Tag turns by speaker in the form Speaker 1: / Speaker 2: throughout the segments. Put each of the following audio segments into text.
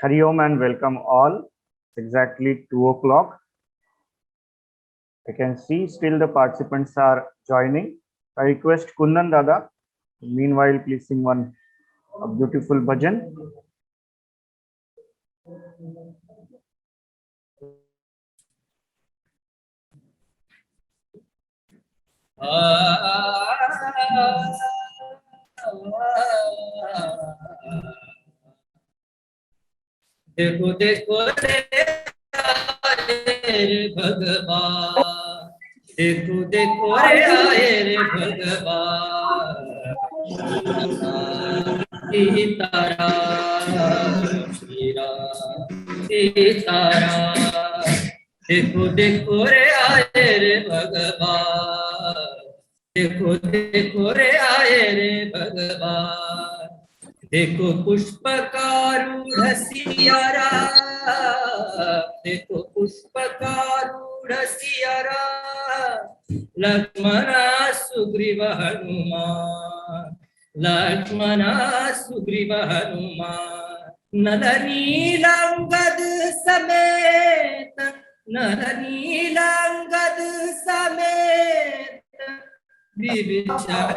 Speaker 1: Hari Om and welcome all. It's exactly 2 o'clock. I can see still the participants are joining. I request Kundan Dada, meanwhile, please sing one beautiful bhajan.
Speaker 2: देखो देखो रे भगवान, देखो देखो रे आए रे भगवान, सीताराम सीताराम, देखो देखो रे आए रे भगवान, देखो देखो रे आए रे भगवान, देखो पुष्पकारूढ़ सियारा, देखो पुष्पकारूढ़ सियारा, लक्ष्मणा सुग्रीव हनुमान, लक्ष्मणा सुग्रीव हनुमान, नल नीलांगद समेत, नल नीलांगद समेत, विभीषण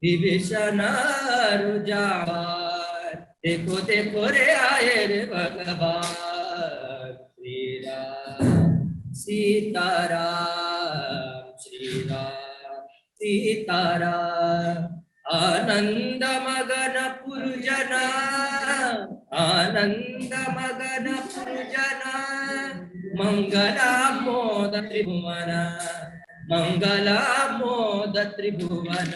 Speaker 2: विभीषण रुझान, देखो देखो रे आए रे भगवान, श्री राम सीताराम, श्री राम सीताराम, आनंद मगन पुरजना, आनंद मगन पुरजना, मंगला मोद त्रिभुवन, मंगला मोद त्रिभुवन,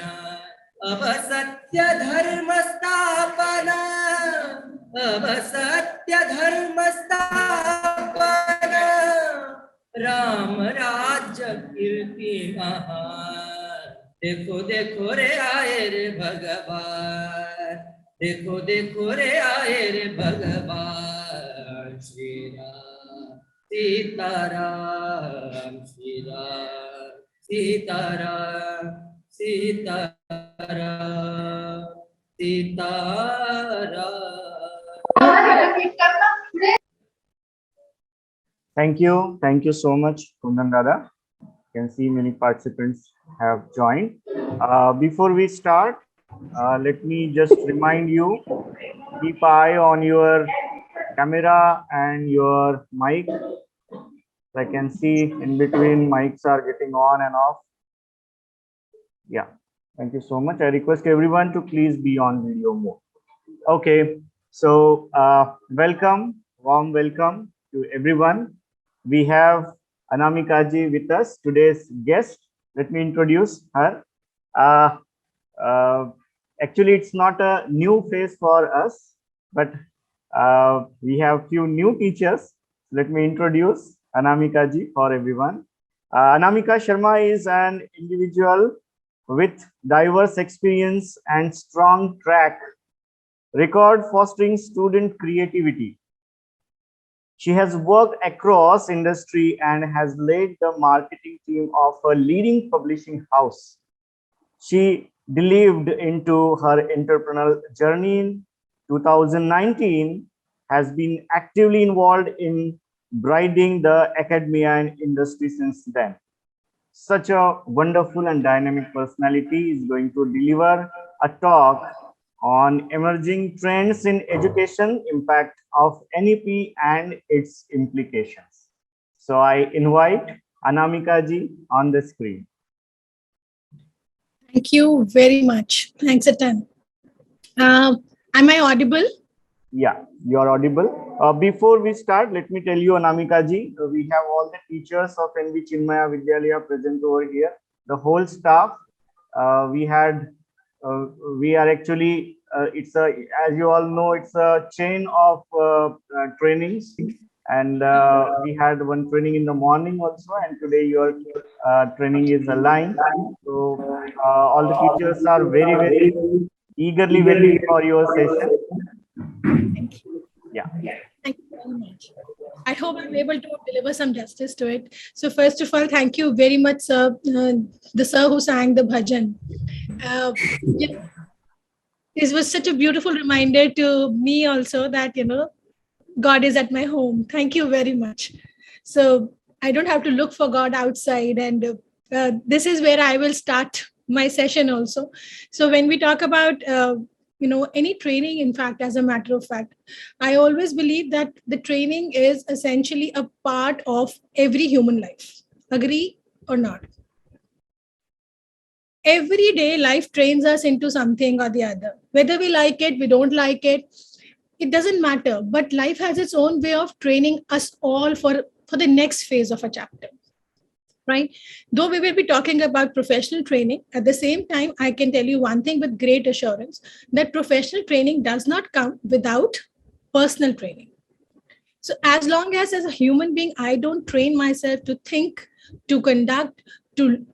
Speaker 2: अब सत्य धर्म स्थापना, अब सत्य धर्म स्थापना, राम राज्य कीर्ति महान, देखो देखो रे आए रे भगवान, देखो देखो रे आए रे भगवान, Shri Ram Sitaram, Shri Ram Sitaram, Sitaram Sitaram.
Speaker 1: Thank you so much, Kundan Dada. You can see many participants have joined. Before we start, let me just remind you, keep an eye on your camera and your mic. I can see in between mics are getting on and off. Yeah, thank you so much. I request everyone to please be on video mode. Okay, so warm welcome to everyone. We have Anamica ji with us, today's guest. Let me introduce her. Actually, it's not a new face for us, but we have few new teachers. Let me introduce Anamica ji for everyone. Anamika Sharma is an individual with diverse experience and strong track record fostering student creativity. She has worked across industry and has led the marketing team of a leading publishing house. She delved into her entrepreneurial journey in 2019, has been actively involved in guiding the academia and industry since then. Such a wonderful and dynamic personality is going to deliver a talk on emerging trends in education, impact of NEP and its implications. So I invite Anamika ji on the screen.
Speaker 3: Thank you very much. Thanks a ton. Am I audible?
Speaker 1: Yeah, you are audible. Before we start, let me tell you, Anamika ji, we have all the teachers of NV Chinmaya Vidyalaya present over here. The whole staff, we are actually, it's a, as you all know, it's a chain of trainings, and we had one training in the morning also, and today your training is aligned. So all the teachers are very, very eagerly waiting for your session.
Speaker 3: Thank you.
Speaker 1: Yeah.
Speaker 3: Thank you very much. I hope I'm able to deliver some justice to it. So first of all, thank you very much, sir, the sir who sang the bhajan. Uh, you know, this was such a beautiful reminder to me also that, God is at my home. Thank you very much. So I don't have to look for God outside. And this is where I will start my session also. So when we talk about, any training, in fact, as a matter of fact, I always believe that the training is essentially a part of every human life. Agree or not? Every day life trains us into something or the other, whether we like it, we don't like it doesn't matter, but life has its own way of training us all for the next phase of a chapter, right? Though we will be talking about professional training, at the same time I can tell you one thing with great assurance, that professional training does not come without personal training. So as a human being I don't train myself to think, to conduct, to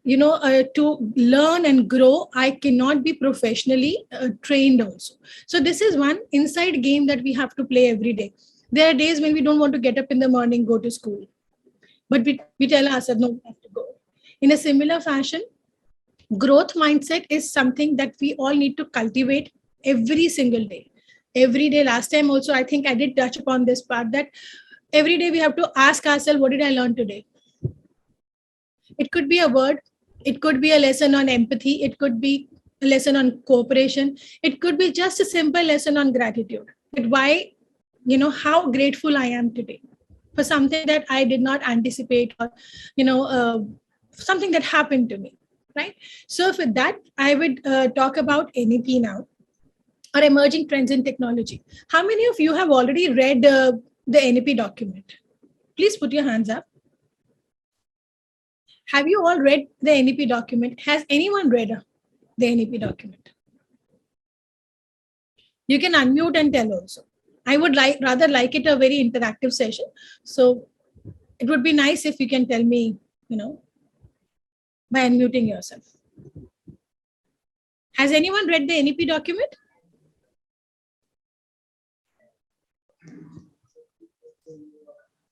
Speaker 3: learn and grow, I cannot be professionally trained also. So this is one inside game that we have to play every day. There are days when we don't want to get up in the morning, go to school, but we tell ourselves no, we have to go. In a similar fashion, growth mindset is something that we all need to cultivate every single day. Every day, last time also I think I did touch upon this part, that every day we have to ask ourselves, what did I learn today? It could be a word, it could be a lesson on empathy, it could be a lesson on cooperation, it could be just a simple lesson on gratitude. But why, how grateful I am today for something that I did not anticipate, or something that happened to me, right? So for that, I would talk about NEP now, or emerging trends in technology. How many of you have already read the NEP document? Please put your hands up. Have you all read the NEP document? Has anyone read the NEP document? You can unmute and tell also. I would rather like it a very interactive session. So it would be nice if you can tell me, by unmuting yourself. Has anyone read the NEP document?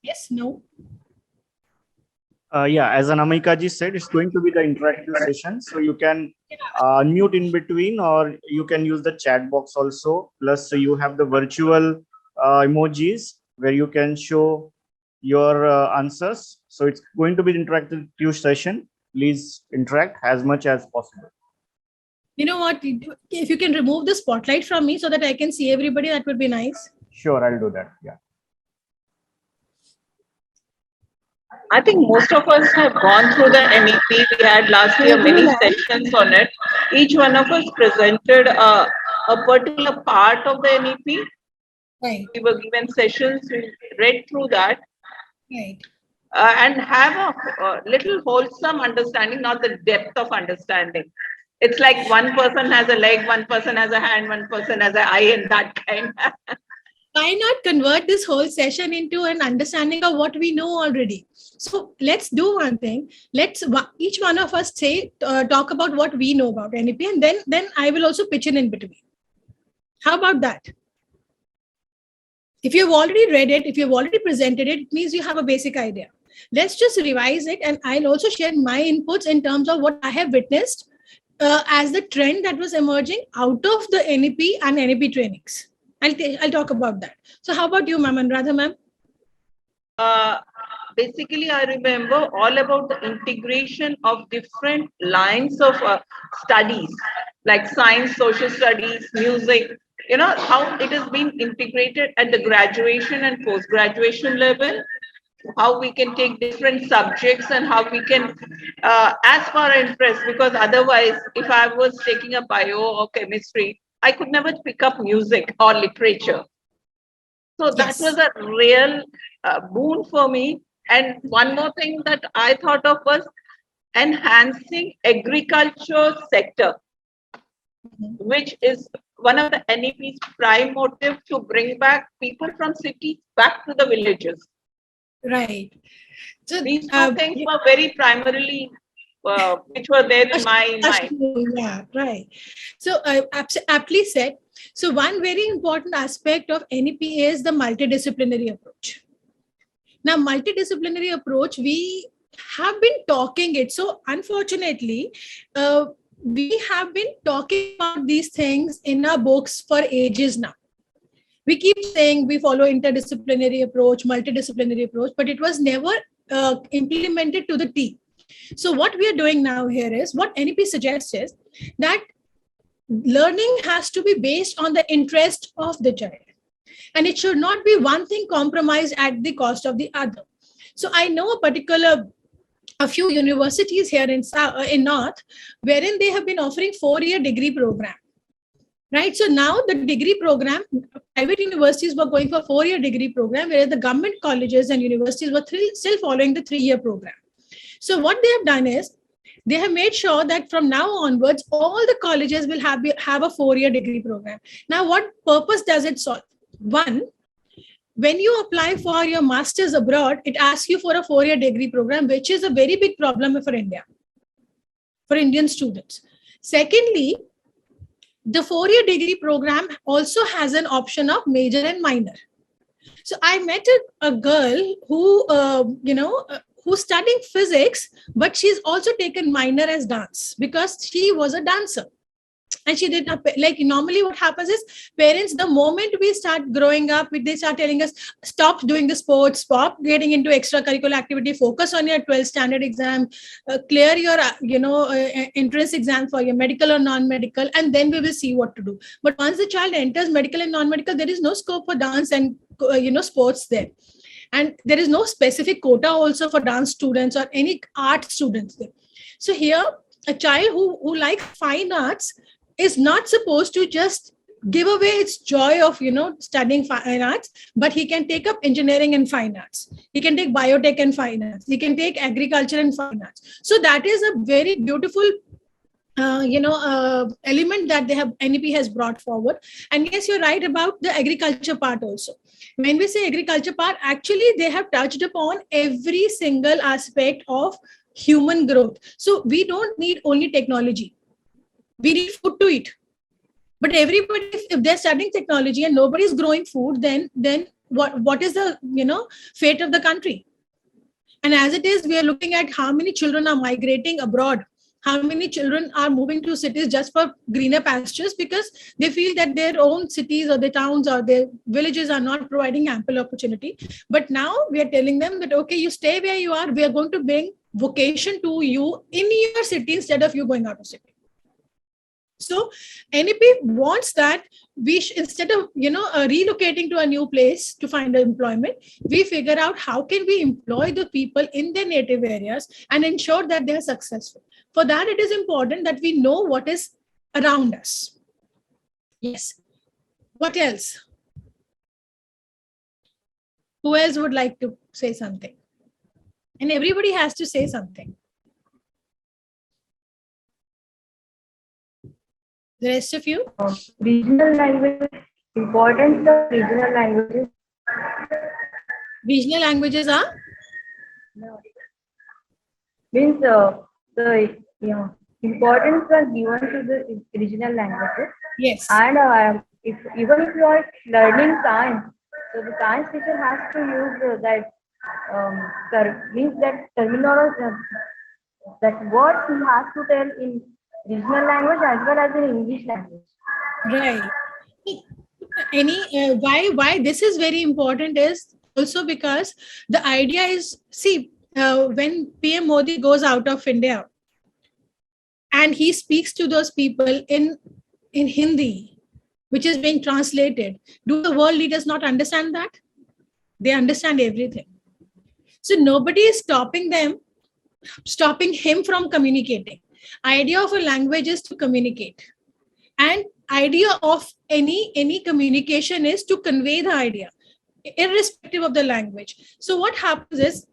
Speaker 3: Yes, no?
Speaker 1: Yeah, as Anamica ji said, it's going to be the interactive session. So you can unmute in between, or you can use the chat box also. Plus, you have the virtual emojis where you can show your answers. So it's going to be an interactive session. Please interact as much as possible.
Speaker 3: You know what? If you can remove the spotlight from me so that I can see everybody, that would be nice.
Speaker 1: Sure, I'll do that. Yeah.
Speaker 4: I think most of us have gone through the NEP. We had last year many sessions on it. Each one of us presented a particular part of the NEP.
Speaker 3: Right.
Speaker 4: We were given sessions, we read through that.
Speaker 3: Right.
Speaker 4: And have a little wholesome understanding, not the depth of understanding. It's like one person has a leg, one person has a hand, one person has an eye, and that kind.
Speaker 3: Why not convert this whole session into an understanding of what we know already? So let's do one thing. Let's each one of us talk about what we know about NEP, and then I will also pitch in between. How about that? If you've already read it, if you've already presented it, it means you have a basic idea. Let's just revise it, and I'll also share my inputs in terms of what I have witnessed as the trend that was emerging out of the NEP and NEP trainings. I'll talk about that. So how about you, ma'am, and Radha, ma'am?
Speaker 4: Basically, I remember all about the integration of different lines of studies, like science, social studies, music, how it has been integrated at the graduation and post-graduation level, how we can take different subjects and how we can, as per our interest, because otherwise, if I was taking a bio or chemistry, I could never pick up music or literature. So that was a real boon for me. And one more thing that I thought of was enhancing agriculture sector, which is one of the NEP's prime motive to bring back people from cities back to the villages.
Speaker 3: Right. So
Speaker 4: these two things were very primarily which were there in my mind.
Speaker 3: Yeah, right. So aptly said. So one very important aspect of NEP is the multidisciplinary approach. Now, multidisciplinary approach, we have been talking it. So unfortunately, we have been talking about these things in our books for ages now. We keep saying we follow interdisciplinary approach, multidisciplinary approach, but it was never implemented to the T. So what we are doing now here is, what NEP suggests is that learning has to be based on the interest of the child, and it should not be one thing compromised at the cost of the other. So I know a few universities here in North, wherein they have been offering 4-year degree program. Right. So now the degree program, private universities were going for 4-year degree program, whereas the government colleges and universities were still following the 3-year program. So what they have done is, they have made sure that from now onwards, all the colleges will have a 4-year degree program. Now, what purpose does it solve? One, when you apply for your master's abroad, it asks you for a 4-year degree program, which is a very big problem for India, for Indian students. Secondly, the 4-year degree program also has an option of major and minor. So I met a girl who, who's studying physics, but she's also taken minor as dance because she was a dancer. And she did not, like, normally what happens is, parents, the moment we start growing up, they start telling us, stop doing the sports, stop getting into extracurricular activity, focus on your 12th standard exam, clear your entrance exam for your medical or non-medical, and then we will see what to do. But once the child enters medical and non-medical, there is no scope for dance and sports there. And there is no specific quota also for dance students or any art students there. So here, a child who likes fine arts is not supposed to just give away its joy of studying fine arts, but he can take up engineering and fine arts, he can take biotech and fine arts, he can take agriculture and fine arts. So that is a very beautiful element that NEP has brought forward. And yes, you're right about the agriculture part also. When we say agriculture part, actually they have touched upon every single aspect of human growth. So we don't need only technology, we need food to eat. But everybody, if they're studying technology and nobody's growing food, then what is the fate of the country? And as it is, we are looking at how many children are migrating abroad, how many children are moving to cities just for greener pastures, because they feel that their own cities or their towns or their villages are not providing ample opportunity. But now we are telling them that, okay, you stay where you are, we are going to bring vocation to you in your city instead of you going out of city. So NEP wants that instead of relocating to a new place to find employment, we figure out how can we employ the people in their native areas and ensure that they are successful. For that, it is important that we know what is around us. Yes. What else? Who else would like to say something? And everybody has to say something. The rest of you?
Speaker 5: Regional language, importance of regional languages.
Speaker 3: Regional languages are?
Speaker 5: Means the importance was given to the regional languages.
Speaker 3: Yes.
Speaker 5: And even if you are learning science, so the science teacher has to use means that terminology, that words he has to tell in regional language as well as in English language.
Speaker 3: Right. Why this is very important is also because the idea is, when PM Modi goes out of India and he speaks to those people in Hindi, which is being translated, do the world leaders not understand that? They understand everything. So nobody is stopping him from communicating. Idea of a language is to communicate, and idea of any communication is to convey the idea, irrespective of the language. So what happens is,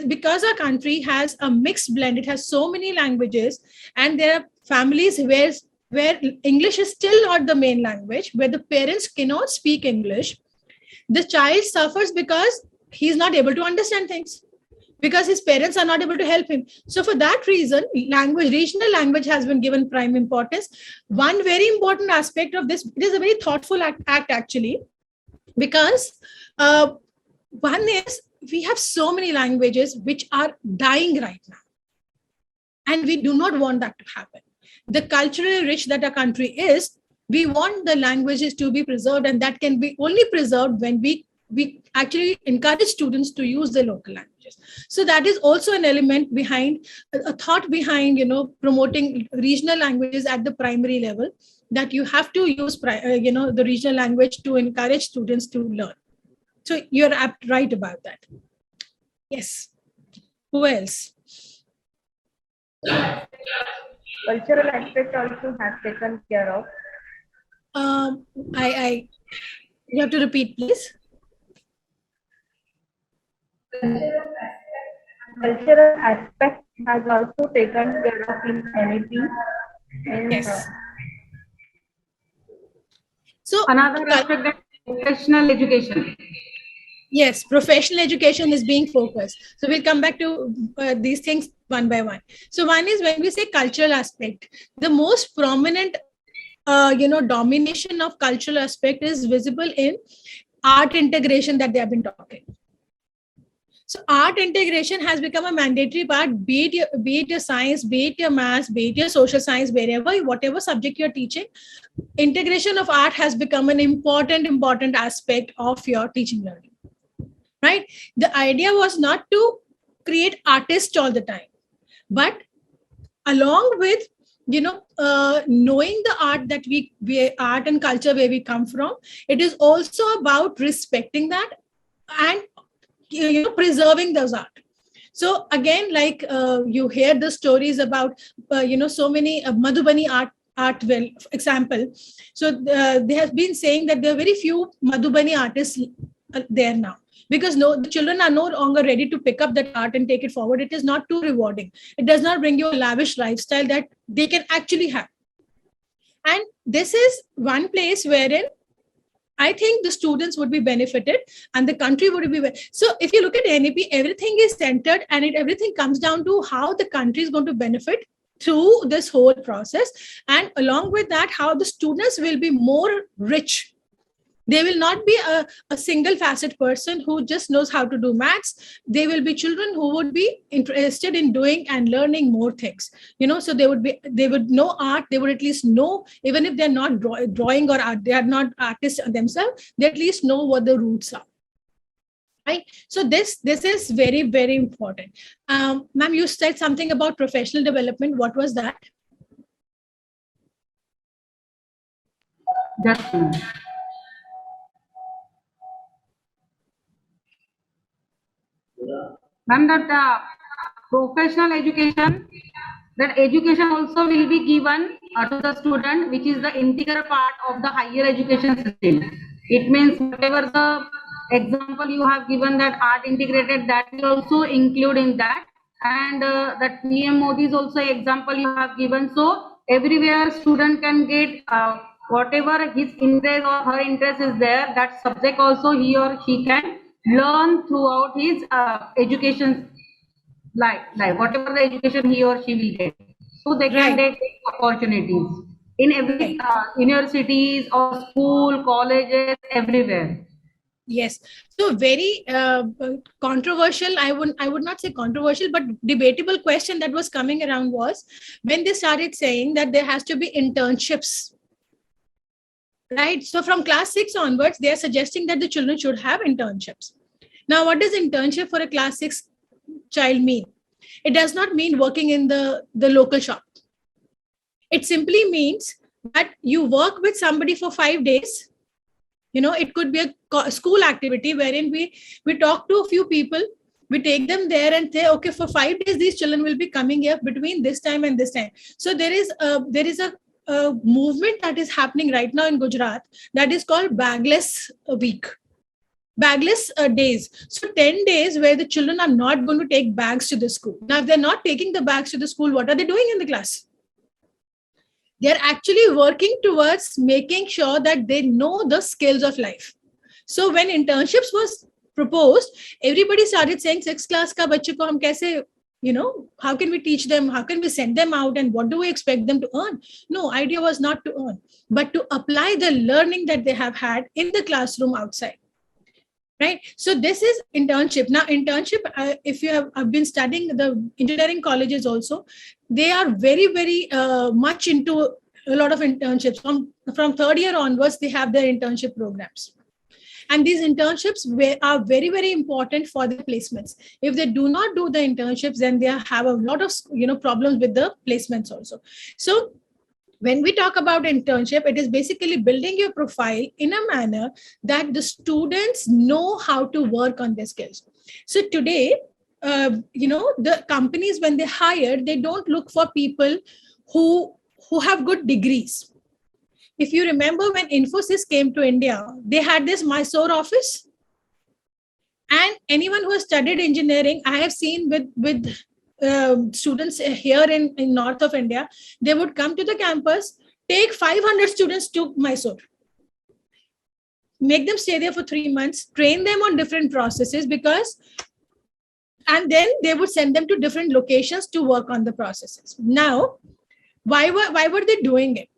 Speaker 3: because our country has a mixed blend, it has so many languages, and there are families where English is still not the main language, where the parents cannot speak English, the child suffers because he's not able to understand things, because his parents are not able to help him. So for that reason, regional language has been given prime importance. One very important aspect of this, it is a very thoughtful act actually, because one is, we have so many languages which are dying right now. And we do not want that to happen. The culturally rich that our country is, we want the languages to be preserved, and that can be only preserved when we actually encourage students to use the local languages. So that is also an element behind, a thought behind, promoting regional languages at the primary level, that you have to use, the regional language to encourage students to learn. So you're right about that. Yes. Who else?
Speaker 5: Cultural aspect also has taken care of.
Speaker 3: You have to repeat, please.
Speaker 5: Cultural aspect has also taken care of in NEP.
Speaker 3: Yes. So
Speaker 6: another aspect that professional education.
Speaker 3: Yes, professional education is being focused. So we'll come back to these things one by one. So one is, when we say cultural aspect, the most prominent, domination of cultural aspect is visible in art integration that they have been talking. So art integration has become a mandatory part, be it your science, be it your maths, be it your social science, whatever subject you're teaching, integration of art has become an important aspect of your teaching learning. Right? The idea was not to create artists all the time, but along with, knowing the art that we art and culture where we come from, it is also about respecting that and preserving those art. So again, like you hear the stories about so many Madhubani art well example. So they have been saying that there are very few Madhubani artists there now, because the children are no longer ready to pick up that art and take it forward. It is not too rewarding. It does not bring you a lavish lifestyle that they can actually have. And this is one place wherein I think the students would be benefited and the country would be. So if you look at NEP, everything is centered, and everything comes down to how the country is going to benefit through this whole process. And along with that, how the students will be more rich. They will not be a single facet person who just knows how to do maths. They will be children who would be interested in doing and learning more things. So they would know art. They would at least know, even if they're not drawing or art, they are not artists themselves, they at least know what the roots are. Right. So this is very, very important. Ma'am, you said something about professional development. What was that?
Speaker 6: Just ma'am, that professional education, that education also will be given to the student, which is the integral part of the higher education system. It means whatever the example you have given, that art integrated, that will also include in that. And that PM Modi is also example you have given. So everywhere student can get whatever his interest or her interest is there, that subject also he or she can learn throughout his education life, whatever the education he or she will get. So they can take opportunities in every universities or school, colleges, everywhere.
Speaker 3: Yes. So very controversial. I would not say controversial, but debatable question that was coming around was when they started saying that there has to be internships. Right. So from class 6 onwards, they are suggesting that the children should have internships. Now, what does internship for a class 6 child mean? It does not mean working in the local shop. It simply means that you work with somebody for 5 days. It could be a school activity wherein we talk to a few people, we take them there and say, okay, for 5 days, these children will be coming here between this time and this time. So there is a movement that is happening right now in Gujarat that is called bagless week. Bagless days. So 10 days where the children are not going to take bags to the school. Now, if they're not taking the bags to the school, what are they doing in the class? They're actually working towards making sure that they know the skills of life. So when internships was proposed, everybody started saying 6th class ka bachche ko hum kaise, how can we teach them? How can we send them out? And what do we expect them to earn? No, idea was not to earn, but to apply the learning that they have had in the classroom outside. right? So this is internship. Now internship, if you have been studying the engineering colleges also, they are very, very much into a lot of internships. From third year onwards, they have their internship programs. And these internships are very, very important for the placements. If they do not do the internships, then they have a lot of problems with the placements also. So when we talk about internship, it is basically building your profile in a manner that the students know how to work on their skills. So today, the companies, when they hire, they don't look for people who have good degrees. If you remember, when Infosys came to India, they had this Mysore office. And anyone who has studied engineering, I have seen with students here in north of India, they would come to the campus, take 500 students to Mysore, make them stay there for 3 months, train them on different processes, and then they would send them to different locations to work on the processes. Now, why were they doing it?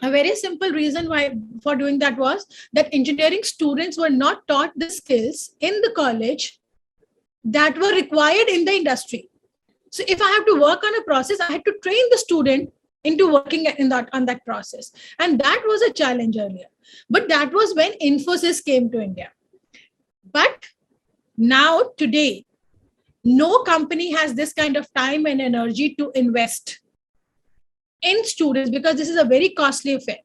Speaker 3: A very simple reason why for doing that was that engineering students were not taught the skills in the college that were required in the industry. So if I have to work on a process, I had to train the student into working on that process. And that was a challenge earlier. But that was when Infosys came to India. But now, today, no company has this kind of time and energy to invest in students, because this is a very costly affair.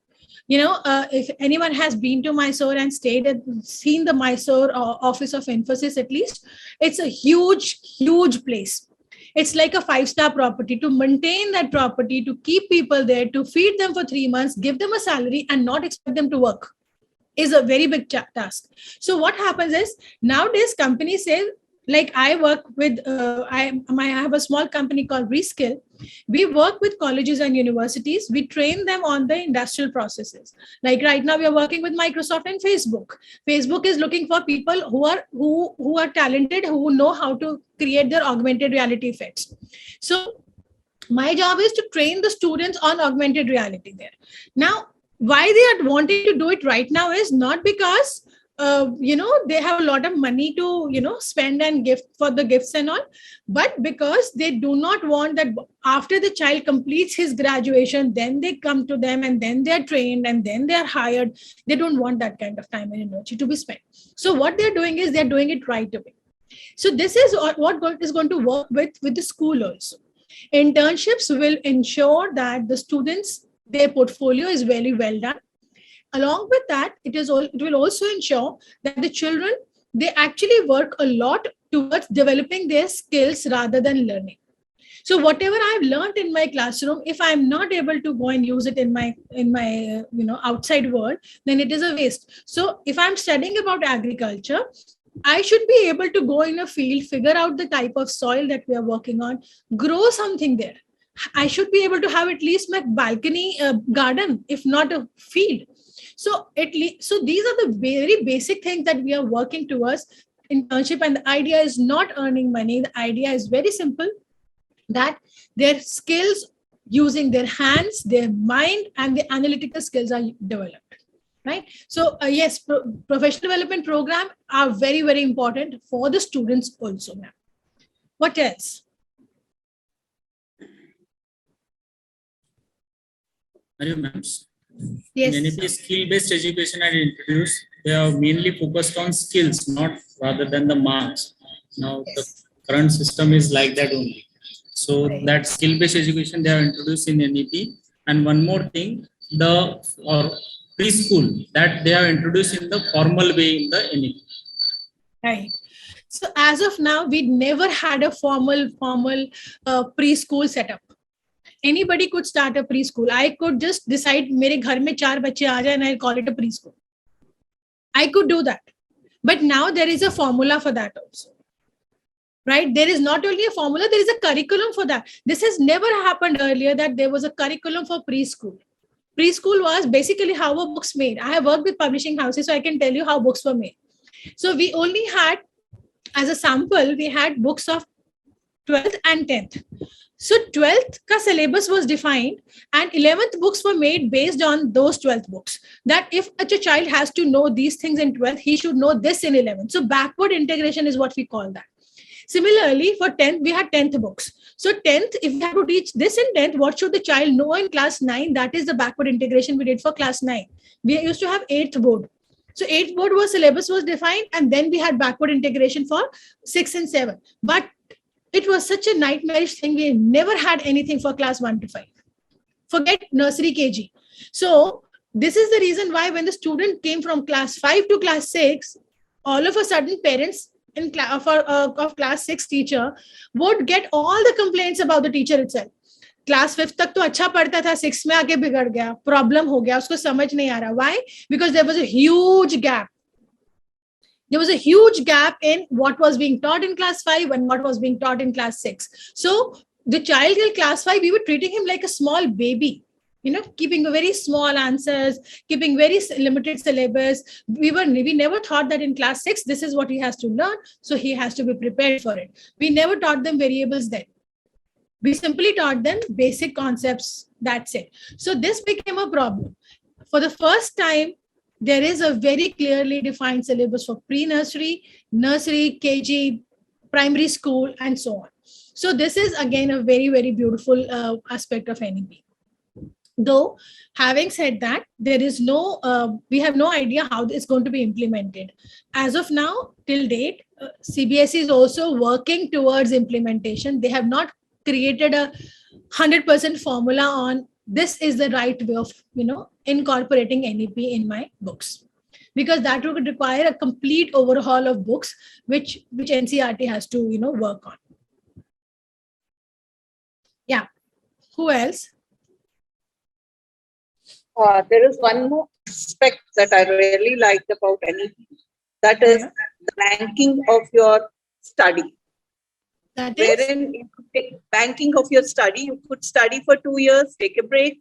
Speaker 3: If anyone has been to Mysore and seen the Mysore office of Infosys, at least, it's a huge, huge place. It's like a 5-star property. To maintain that property, to keep people there, to feed them for 3 months, give them a salary and not expect them to work is a very big task. So what happens is, nowadays companies say, like I work with, I have a small company called Reskill. We work with colleges and universities. We train them on the industrial processes. Like right now, we are working with Microsoft and Facebook. Facebook is looking for people who are talented, who know how to create their augmented reality effects. So my job is to train the students on augmented reality there. Now, why they are wanting to do it right now is not because they have a lot of money to spend and gift for the gifts and all, but because they do not want that after the child completes his graduation, then they come to them and then they are trained and then they are hired. They don't want that kind of time and energy to be spent. So what they're doing is they're doing it right away. So this is what is going to work with the school also. Internships will ensure that the students, their portfolio is very well done. Along with that, it will also ensure that the children, they actually work a lot towards developing their skills rather than learning. So whatever I've learned in my classroom, if I'm not able to go and use it in my outside world, then it is a waste. So if I'm studying about agriculture, I should be able to go in a field, figure out the type of soil that we are working on, grow something there. I should be able to have at least my balcony garden, if not a field. So these are the very basic things that we are working towards internship. And the idea is not earning money. The idea is very simple, that their skills using their hands, their mind, and the analytical skills are developed. Right? So yes, professional development program are very, very important for the students also. Ma'am. What else?
Speaker 7: Ma'am,
Speaker 3: Yes.
Speaker 7: in NEP, skill-based education are introduced. They are mainly focused on skills, not rather than the marks. Now the current system is like that only. So that skill-based education they are introduced in NEP. And one more thing, preschool that they are introduced in the formal way in the NEP.
Speaker 3: Right. So as of now, we never had a formal preschool setup. Anybody could start a preschool. I could just decide, मेरे घर में 4 बच्चे आ जाए, and I'll call it a preschool. I could do that. But now there is a formula for that also. Right? There is not only a formula, there is a curriculum for that. This has never happened earlier, that there was a curriculum for preschool. Preschool was basically how were books made. I have worked with publishing houses, so I can tell you how books were made. So we only had, as a sample, we had books of 12th and 10th. So 12th ka syllabus was defined and 11th books were made based on those 12th books. That if a child has to know these things in 12th, he should know this in 11th. So backward integration is what we call that. Similarly, for 10th, we had 10th books. So 10th, if we have to teach this in 10th, what should the child know in class 9? That is the backward integration we did for class 9. We used to have 8th board. So 8th board was syllabus was defined, and then we had backward integration for 6 and 7. But it was such a nightmarish thing. We never had anything for class 1 to 5. Forget nursery KG. So this is the reason why when the student came from class 5 to class 6, all of a sudden parents in of class 6 teacher would get all the complaints about the teacher itself. Class 5th तक तो अच्छा पढ़ता था, 6 में आके बिगड़ गया, problem हो गया, उसको समझ नहीं आ रहा. Why? Because there was a huge gap. There was a huge gap in what was being taught in class 5 and what was being taught in class 6. So the child in class 5, we were treating him like a small baby, keeping very small answers, keeping very limited syllabus. We never thought that in class 6, this is what he has to learn. So he has to be prepared for it. We never taught them variables then. We simply taught them basic concepts. That's it. So this became a problem. For the first time, there is a very clearly defined syllabus for pre-nursery, nursery, KG, primary school, and so on. So this is again a very, very beautiful aspect of NEP. Though, having said that, there is we have no idea how it's going to be implemented. As of now, till date, CBSE is also working towards implementation. They have not created a 100% formula on this is the right way of, incorporating NEP in my books, because that would require a complete overhaul of books, which NCERT has to, work on. Yeah. Who else?
Speaker 4: There is one more aspect that I really liked about NEP. That is the banking of your study.
Speaker 3: That is?
Speaker 4: Wherein you could take banking of your study, you could study for 2 years, take a break.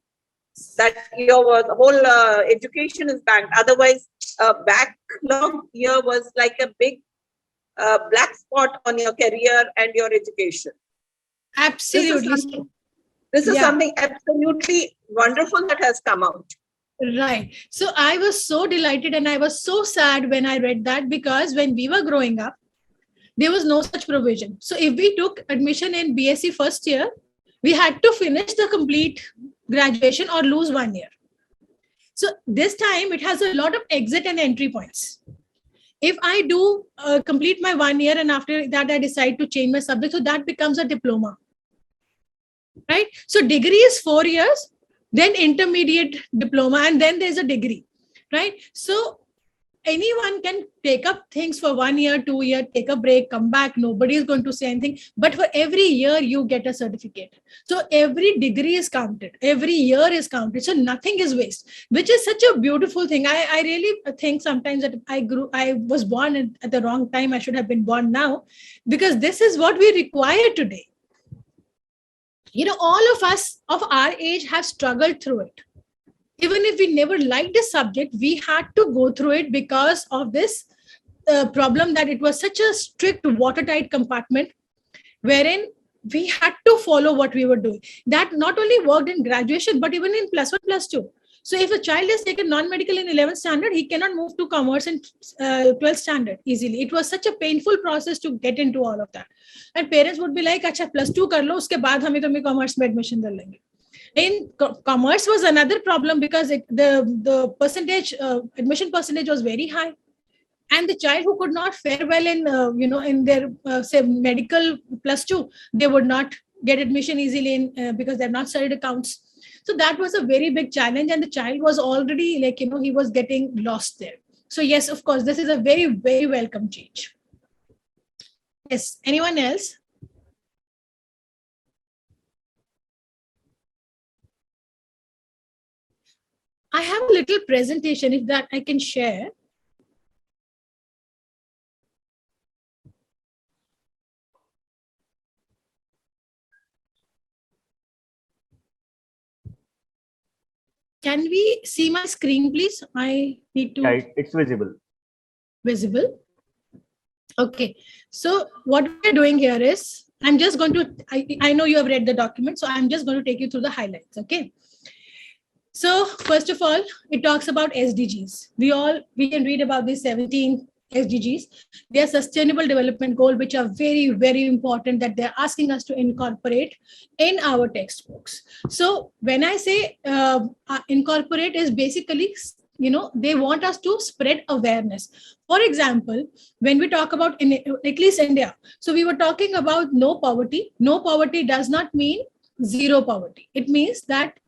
Speaker 4: That your whole education is banked. Otherwise, backlog year was like a big black spot on your career and your education.
Speaker 3: Absolutely.
Speaker 4: This is something absolutely wonderful that has come out.
Speaker 3: Right. So I was so delighted and I was so sad when I read that, because when we were growing up, there was no such provision. So if we took admission in BSc first year, we had to finish the complete graduation or lose 1 year. So this time it has a lot of exit and entry points. If I do complete my 1 year and after that I decide to change my subject, so that becomes a diploma. Right? So degree is 4 years, then intermediate diploma, and then there's a degree. Right? So anyone can take up things for 1 year, 2 years, take a break, come back. Nobody is going to say anything. But for every year, you get a certificate. So every degree is counted. Every year is counted. So nothing is waste, which is such a beautiful thing. I really think sometimes that I was born at the wrong time. I should have been born now, because this is what we require today. All of us of our age have struggled through it. Even if we never liked the subject, we had to go through it because of this problem that it was such a strict watertight compartment wherein we had to follow what we were doing. That not only worked in graduation, but even in +1, +2. So if a child has taken non-medical in 11th standard, he cannot move to commerce in 12th standard easily. It was such a painful process to get into all of that. And parents would be like, "Acha, +2 kar lo, uske baad hame tumhe commerce mein admission dal lenge." In commerce was another problem because the percentage admission percentage was very high, and the child who could not fare well in in their say medical +2, they would not get admission easily in because they have not studied accounts. So that was a very big challenge, and the child was already like he was getting lost there. So yes, of course, this is a very, very welcome change. Yes, anyone else? I have a little presentation, if that I can share. Can we see my screen, please? I need to.
Speaker 1: Yeah, it's visible.
Speaker 3: Visible. Okay. So what we're doing here is I'm just going to, I know you have read the document, so I'm just going to take you through the highlights, okay? So first of all, it talks about SDGs. We can read about these 17 SDGs. They are sustainable development goals, which are very, very important that they're asking us to incorporate in our textbooks. So when I say incorporate is basically, they want us to spread awareness. For example, when we talk about, at least India, so we were talking about no poverty. No poverty does not mean zero poverty. It means that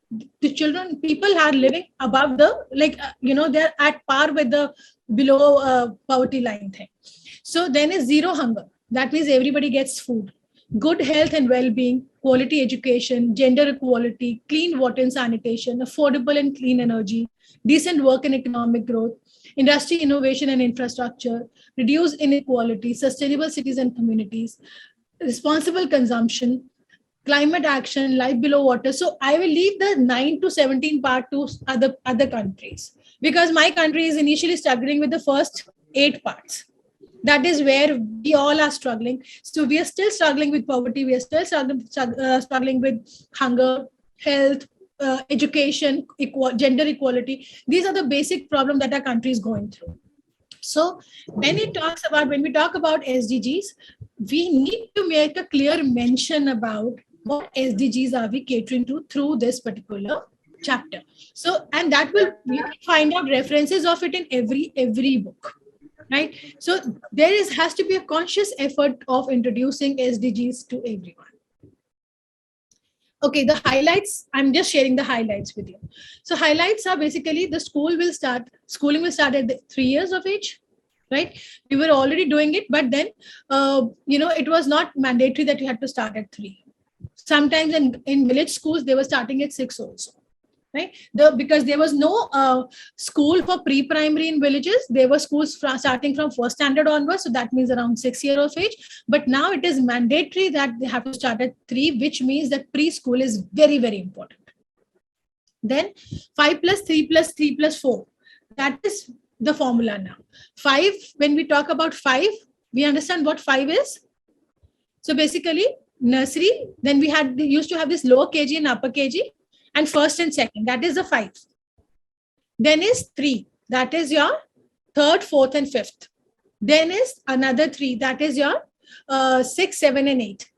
Speaker 3: the people are living above the, they're at par with the below poverty line thing. So then is zero hunger. That means everybody gets food, good health and well-being, quality education, gender equality, clean water and sanitation, affordable and clean energy, decent work and economic growth, industry innovation and infrastructure, reduce inequality, sustainable cities and communities, responsible consumption, climate action, life below water. So I will leave the 9 to 17 part to other countries, because my country is initially struggling with the first 8 parts. That is where we all are struggling. So we are still struggling with poverty. We are still struggling with hunger, health, education, gender equality. These are the basic problems that our country is going through. So when we talk about SDGs, we need to make a clear mention about what SDGs are we catering to through this particular chapter. So, and that will, you can find out references of it in every book, right? So there has to be a conscious effort of introducing SDGs to everyone. Okay, the highlights, I'm just sharing the highlights with you. So highlights are basically the schooling will start at 3 years of age, right? We were already doing it, but then, it was not mandatory that you had to start at 3. Sometimes in village schools, they were starting at 6 also, right? Because there was no school for pre-primary in villages. There were schools starting from first standard onwards. So that means around 6 years of age. But now it is mandatory that they have to start at 3, which means that preschool is very, very important. Then 5 plus 3 plus 3 plus 4. That is the formula now. 5, when we talk about 5, we understand what 5 is. So basically, nursery, then we used to have this lower KG and upper KG, and first and second, that is the 5. Then is 3, that is your third, fourth, and fifth. Then is another 3, that is your 6, 7, and 8.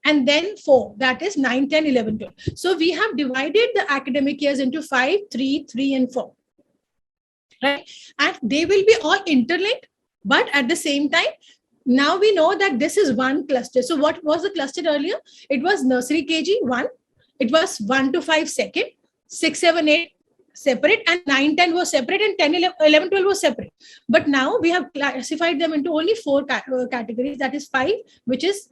Speaker 3: And then 4, that is 9, 10, 11, 12. So we have divided the academic years into 5, 3, 3, and 4. Right? And they will be all interlinked, but at the same time, now we know that this is one cluster. So what was the cluster earlier? It was nursery KG 1. It was 1 to 5 second, 6, 7, 8 separate, and 9, 10 was separate, and 10, 11, 12 was separate. But now we have classified them into only 4 categories. That is 5, which is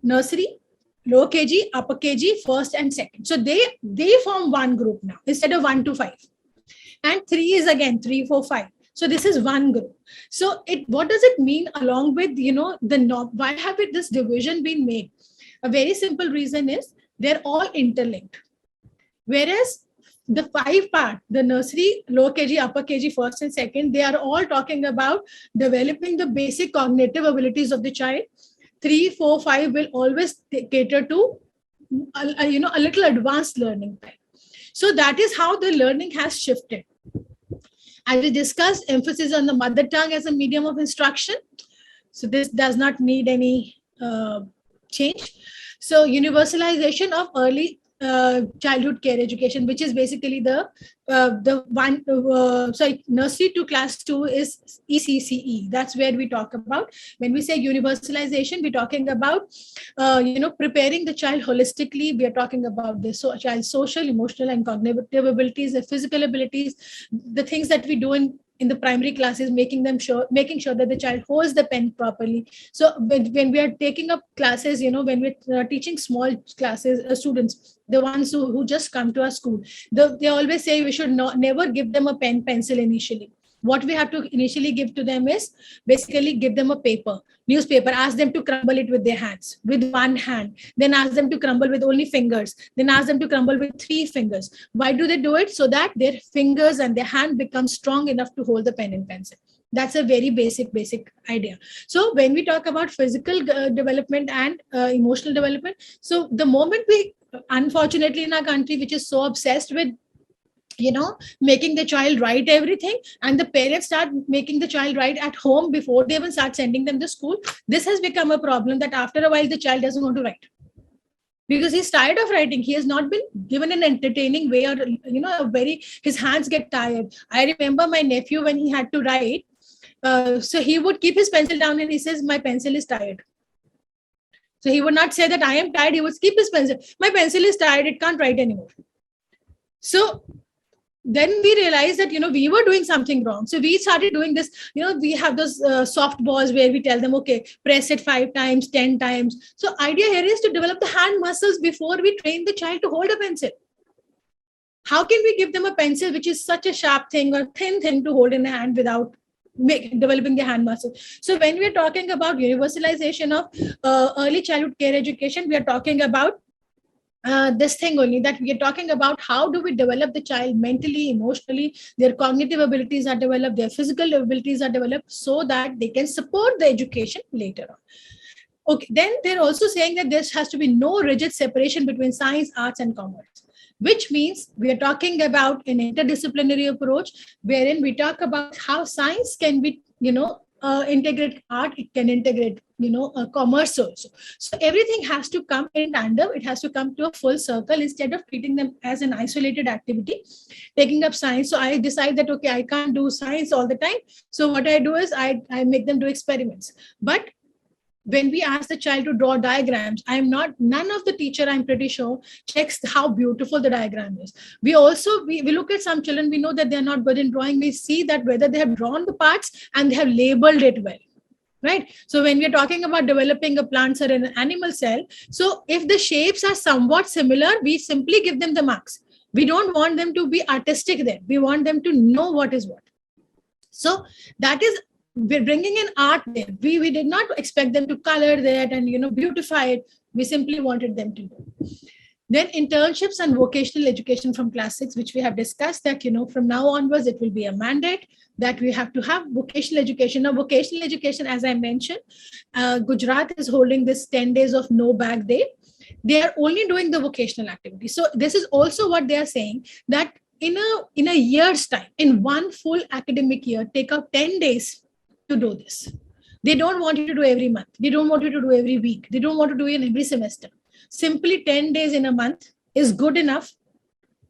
Speaker 3: nursery, lower KG, upper KG, first and second. So they form one group now instead of 1 to 5. And 3 is again 3, 4, 5. So this is one group. So what does it mean along with, why have this division been made? A very simple reason is they're all interlinked. Whereas the 5 part, the nursery, lower KG, upper KG, first and second, they are all talking about developing the basic cognitive abilities of the child. 3, 4, 5 will always cater to a little advanced learning time. So that is how the learning has shifted. As we discussed, emphasis on the mother tongue as a medium of instruction. So this does not need any change. So universalization of early childhood care education, which is basically nursery to class 2 is ECCE. That's where we talk about. When we say universalization, we're talking about, preparing the child holistically. We are talking about the child's social, emotional, and cognitive abilities, the physical abilities, the things that we do in the primary classes, making sure that the child holds the pen properly. So when we are taking up classes, when we're teaching small classes, students, the ones who just come to our school, they always say we should never give them a pen, pencil initially. What we have to initially give to them is basically give them a newspaper, ask them to crumble it with their hands, with one hand, then ask them to crumble with only fingers, then ask them to crumble with 3 fingers. Why do they do it? So that their fingers and their hand become strong enough to hold the pen and pencil. That's a very basic idea. So when we talk about physical development and emotional development, so the moment we, unfortunately in our country, which is so obsessed with making the child write everything, and the parents start making the child write at home before they even start sending them to school, this has become a problem, that after a while the child doesn't want to write because he's tired of writing. He has not been given an entertaining way, or a very, his hands get tired. I remember my nephew, when he had to write, so he would keep his pencil down and he says, my pencil is tired. So he would not say that I am tired, he would keep his pencil, my pencil is tired, it can't write anymore. So then we realized that we were doing something wrong. So we started doing this. We have those soft balls where we tell them, okay, press it 5 times, 10 times. So idea here is to develop the hand muscles before we train the child to hold a pencil. How can we give them a pencil which is such a sharp thing or thin thing to hold in the hand without developing the hand muscle? So when we are talking about universalization of early childhood care education, we are talking about this thing only, that we are talking about how do we develop the child mentally, emotionally, their cognitive abilities are developed, their physical abilities are developed, so that they can support the education later on. Okay, then they're also saying that there has to be no rigid separation between science, arts, and commerce, which means we are talking about an interdisciplinary approach wherein we talk about how science can be, integrate art, it can integrate, commerce also. So everything has to come in tandem. It has to come to a full circle instead of treating them as an isolated activity, taking up science. So I decide that, okay, I can't do science all the time. So what I do is I make them do experiments. But when we ask the child to draw diagrams, none of the teacher, I'm pretty sure, checks how beautiful the diagram is. We also, we look at some children, we know that they're not good in drawing. We see that whether they have drawn the parts and they have labeled it well. Right. So when we're talking about developing a plant cell and an animal cell, so if the shapes are somewhat similar, we simply give them the marks. We don't want them to be artistic there. We want them to know what is what. So that is, we're bringing in art there. We did not expect them to color that and beautify it. We simply wanted them to do. Then internships and vocational education from class 6, which we have discussed, that from now onwards it will be a mandate that we have to have vocational education. Now, vocational education, as I mentioned, Gujarat is holding this 10 days of no bag day. They are only doing the vocational activity. So this is also what they are saying, that in a year's time, in one full academic year, take out 10 days to do this. They don't want you to do every month. They don't want you to do every week. They don't want to do it in every semester. Simply 10 days in a month is good enough.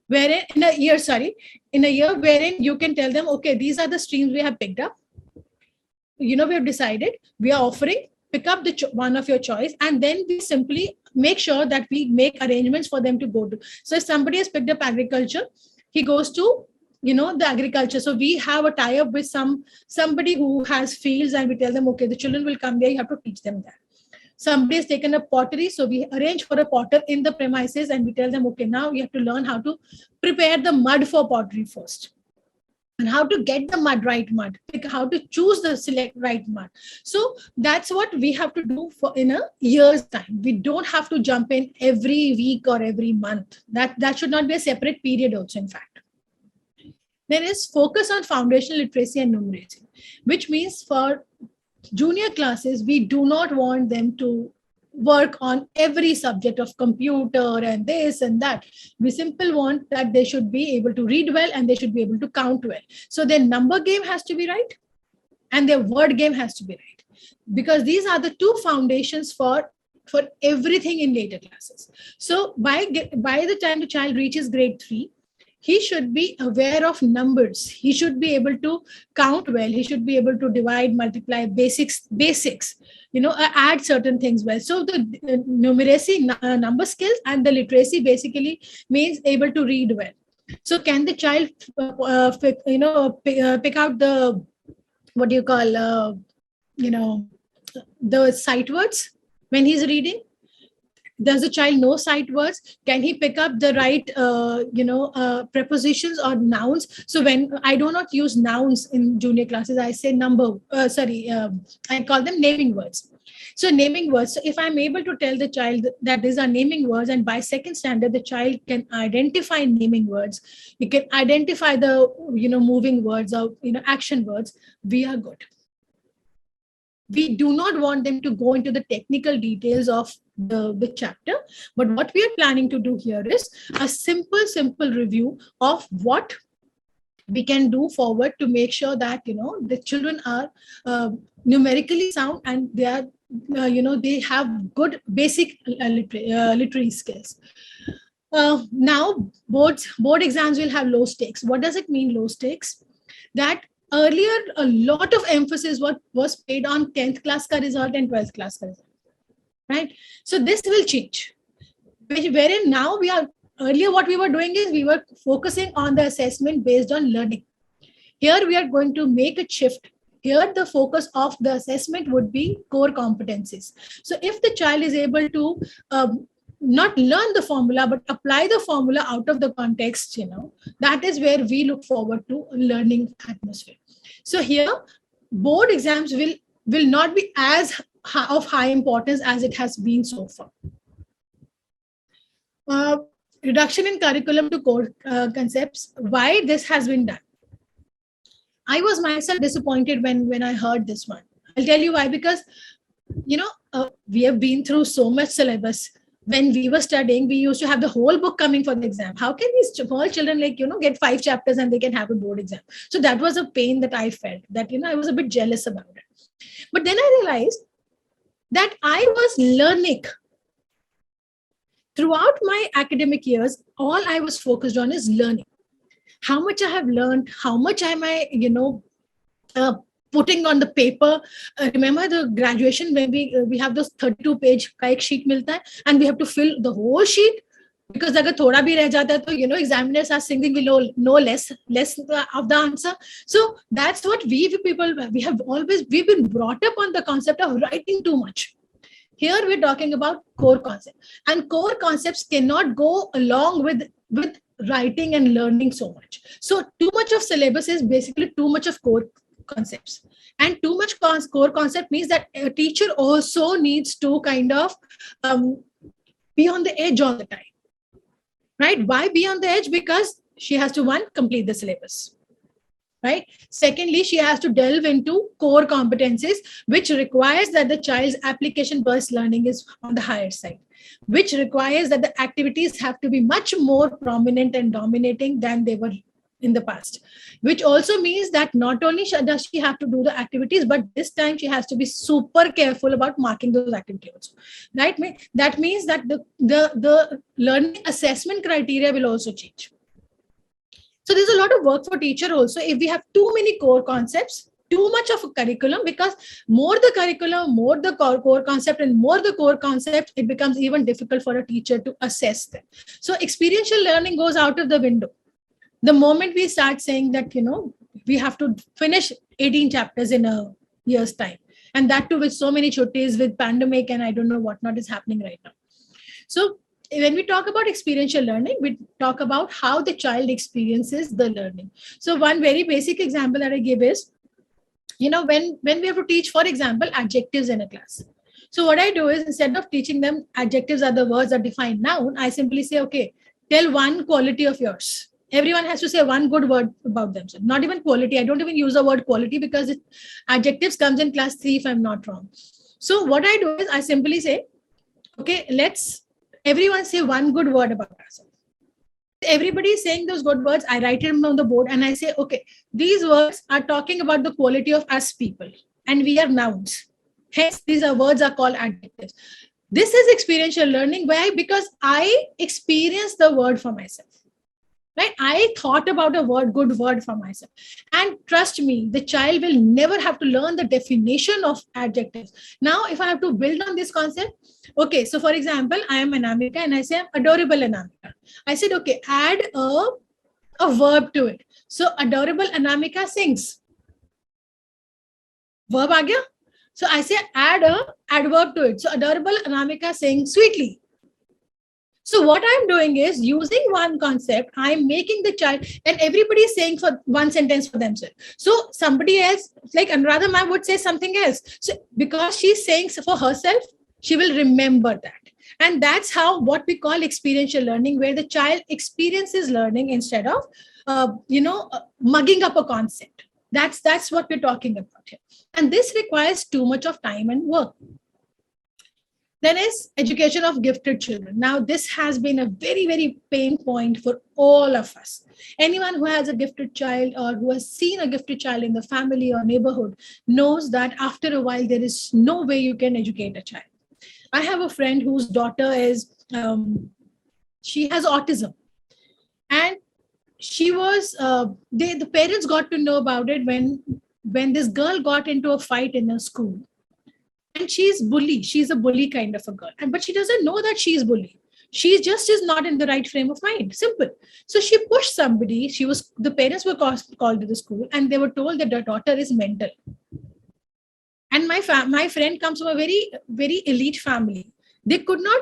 Speaker 3: Wherein in a year wherein you can tell them, okay, these are the streams we have picked up. We have decided we are offering, pick up the one of your choice, and then we simply make sure that we make arrangements for them to go to. So if somebody has picked up agriculture, he goes to the agriculture. So we have a tie-up with somebody who has fields, and we tell them, okay, the children will come there, you have to teach them that. Somebody has taken up pottery, so we arrange for a potter in the premises, and we tell them, okay, now you have to learn how to prepare the mud for pottery first, and how to get the right mud, how to choose the select right mud. So that's what we have to do for in a year's time. We don't have to jump in every week or every month. That should not be a separate period also, in fact. There is focus on foundational literacy and numeracy, which means for junior classes, we do not want them to work on every subject of computer and this and that. We simply want that they should be able to read well and they should be able to count well. So their number game has to be right and their word game has to be right, because these are the two foundations for everything in later classes. So by the time the child reaches grade 3, he should be aware of numbers. He should be able to count well. He should be able to divide, multiply, basics, add certain things well. So the numeracy, number skills, and the literacy basically means able to read well. So can the child, pick out the, what do you call, the sight words when he's reading? Does the child know sight words? Can he pick up the right, prepositions or nouns? So when I do not use nouns in junior classes, I say I call them naming words. So naming words. So if I'm able to tell the child that these are naming words, and by second standard, the child can identify naming words, you can identify the moving words or action words, we are good. We do not want them to go into the technical details of the chapter, but what we are planning to do here is a simple review of what we can do forward to make sure that the children are numerically sound, and they are they have good basic literary skills. Now board exams will have low stakes. What does it mean, low stakes? That earlier a lot of emphasis was paid on 10th class ka result and 12th class ka result, right? So this will change, wherein now we are, earlier what we were doing is we were focusing on the assessment based on learning. Here we are going to make a shift. Here the focus of the assessment would be core competencies. So if the child is able to not learn the formula but apply the formula out of the context, that is where we look forward to a learning atmosphere. So here board exams will not be as of high importance as it has been so far. Reduction in curriculum to core concepts. Why this has been done? I was myself disappointed when I heard this one. I'll tell you why. Because we have been through so much syllabus. When we were studying, we used to have the whole book coming for the exam. How can these small children get 5 chapters and they can have a board exam? So that was a pain that I felt, that I was a bit jealous about it. But then I realized that I was learning. Throughout my academic years, all I was focused on is learning. How much I have learned, how much am I, putting on the paper. Remember the graduation when we have those 32-page sheet milta hai, and we have to fill the whole sheet, because agar thoda bhi reh jata hai, to examiners are thinking we know less of the answer. So that's what we've been brought up on the concept of writing too much. Here we're talking about core concepts, and core concepts cannot go along with writing and learning so much. So too much of syllabus is basically too much of core concepts, and too much core concept means that a teacher also needs to kind of be on the edge all the time, right? Why be on the edge? Because she has to, one, complete the syllabus, right? Secondly, she has to delve into core competencies, which requires that the child's application-based learning is on the higher side, which requires that the activities have to be much more prominent and dominating than they were in the past, which also means that not only does she have to do the activities, but this time she has to be super careful about marking those activities also, right? That means that the learning assessment criteria will also change. So there's a lot of work for teacher also if we have too many core concepts, too much of a curriculum, because more the curriculum, more the core concept, and more the core concept, it becomes even difficult for a teacher to assess them. So experiential learning goes out of the window the moment we start saying that, we have to finish 18 chapters in a year's time. And that too with so many chuttis, with pandemic, and I don't know what not is happening right now. So when we talk about experiential learning, we talk about how the child experiences the learning. So one very basic example that I give is, when we have to teach, for example, adjectives in a class. So what I do is, instead of teaching them adjectives are the words that define noun, I simply say, okay, tell one quality of yours. Everyone has to say one good word about themselves. Not even quality. I don't even use the word quality because adjectives comes in class 3 if I'm not wrong. So what I do is I simply say, okay, let's everyone say one good word about ourselves. Everybody is saying those good words. I write them on the board and I say, okay, these words are talking about the quality of us people, and we are nouns. Hence, these words are called adjectives. This is experiential learning. Why? Because I experienced the word for myself. Right? I thought about a good word for myself. And trust me, the child will never have to learn the definition of adjectives. Now, if I have to build on this concept, okay, so for example, I am Anamica and I say I'm adorable Anamica. I said, okay, add a verb to it. So adorable Anamica sings. Verb aa gaya? So I say add a adverb to it. So adorable Anamica sings sweetly. So what I'm doing is using one concept, I'm making the child, and everybody is saying for one sentence for themselves. So somebody else, like Anuradha ma'am, would say something else. So because she's saying for herself, she will remember that. And that's how what we call experiential learning, where the child experiences learning instead of mugging up a concept. That's what we're talking about here. And this requires too much of time and work. Then is education of gifted children. Now, this has been a very, very pain point for all of us. Anyone who has a gifted child or who has seen a gifted child in the family or neighborhood knows that after a while, there is no way you can educate a child. I have a friend whose daughter is, she has autism. And she was, the parents got to know about it when this girl got into a fight in her school. And she's a bully kind of a girl, but she doesn't know that she's bully. She just is not in the right frame of mind. Simple. So she pushed somebody. The parents were called to the school, and they were told that their daughter is mental. And my friend comes from a very, very elite family. They could not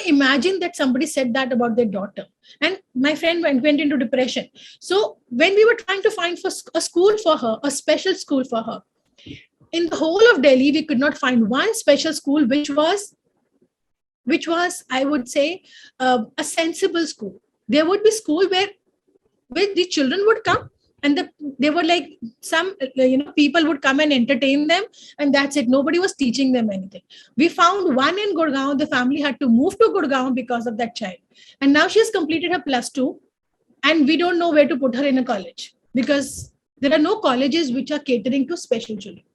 Speaker 3: imagine that somebody said that about their daughter. And my friend went into depression. So when we were trying to find for a school for her, a special school for her, in the whole of Delhi, we could not find one special school which was, I would say, a sensible school. There would be school where the children would come, and they were like some, people would come and entertain them, and that's it. Nobody was teaching them anything. We found one in Gurgaon. The family had to move to Gurgaon because of that child, and now she has completed her +2, and we don't know where to put her in a college because there are no colleges which are catering to special children.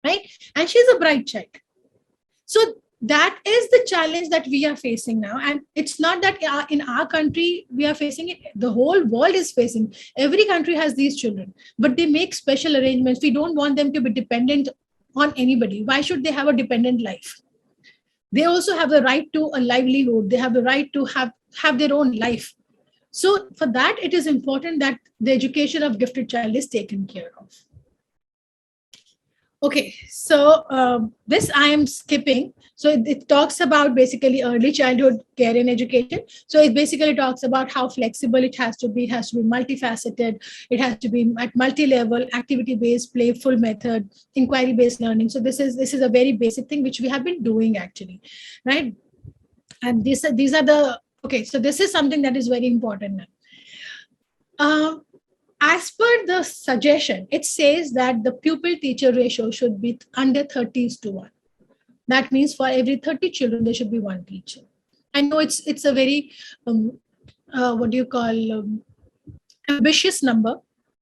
Speaker 3: Right? And she's a bright child. So that is the challenge that we are facing now. And it's not that in our country we are facing it. The whole world is facing. Every country has these children, but they make special arrangements. We don't want them to be dependent on anybody. Why should they have a dependent life? They also have the right to a livelihood. They have the right to have their own life. So for that, it is important that the education of gifted child is taken care of. Okay, so this I am skipping. So it talks about basically early childhood care and education. So it basically talks about how flexible it has to be. It has to be multifaceted. It has to be at multi-level, activity-based, playful method, inquiry-based learning. So this is a very basic thing which we have been doing actually, right? And these are the, okay, so this is something that is very important now. As per the suggestion, it says that the pupil-teacher ratio should be under 30:1. That means for every 30 children, there should be one teacher. I know it's a very, ambitious number,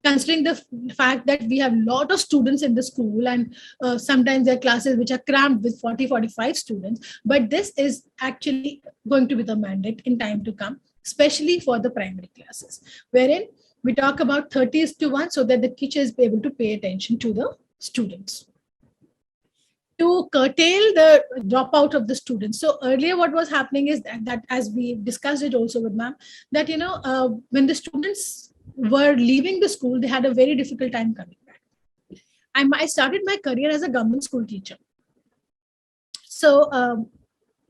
Speaker 3: considering the fact that we have a lot of students in the school, and sometimes there are classes which are crammed with 40-45 students. But this is actually going to be the mandate in time to come, especially for the primary classes, wherein we talk about 30:1 so that the teacher is able to pay attention to the students. To curtail the dropout of the students. So earlier what was happening is that as we discussed it also with ma'am, that when the students were leaving the school, they had a very difficult time coming back. I started my career as a government school teacher. So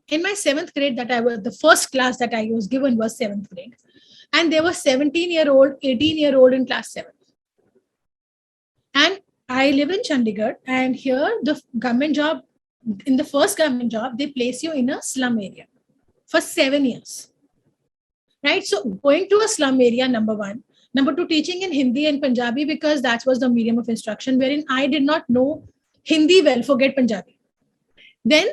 Speaker 3: in my 7th grade, the first class that I was given was 7th grade. And there was 17-year-old, 18-year-old in class 7. And I live in Chandigarh, and here the government job, in the first government job, they place you in a slum area for 7 years. Right? So going to a slum area, number one. Number two, teaching in Hindi and Punjabi, because that was the medium of instruction, wherein I did not know Hindi well, forget Punjabi. Then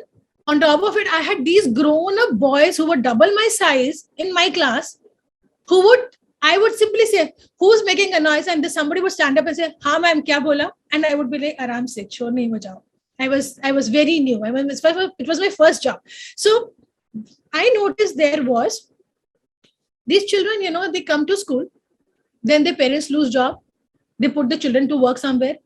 Speaker 3: on top of it, I had these grown-up boys who were double my size in my class, I would simply say, who's making a noise? And somebody would stand up and say, "Ha, ma'am, kya bola?" And I would be like, "Aram se, chor nahi ho jao." I was very new. It was my first job. So I noticed there was these children, they come to school, then their parents lose job. They put the children to work somewhere.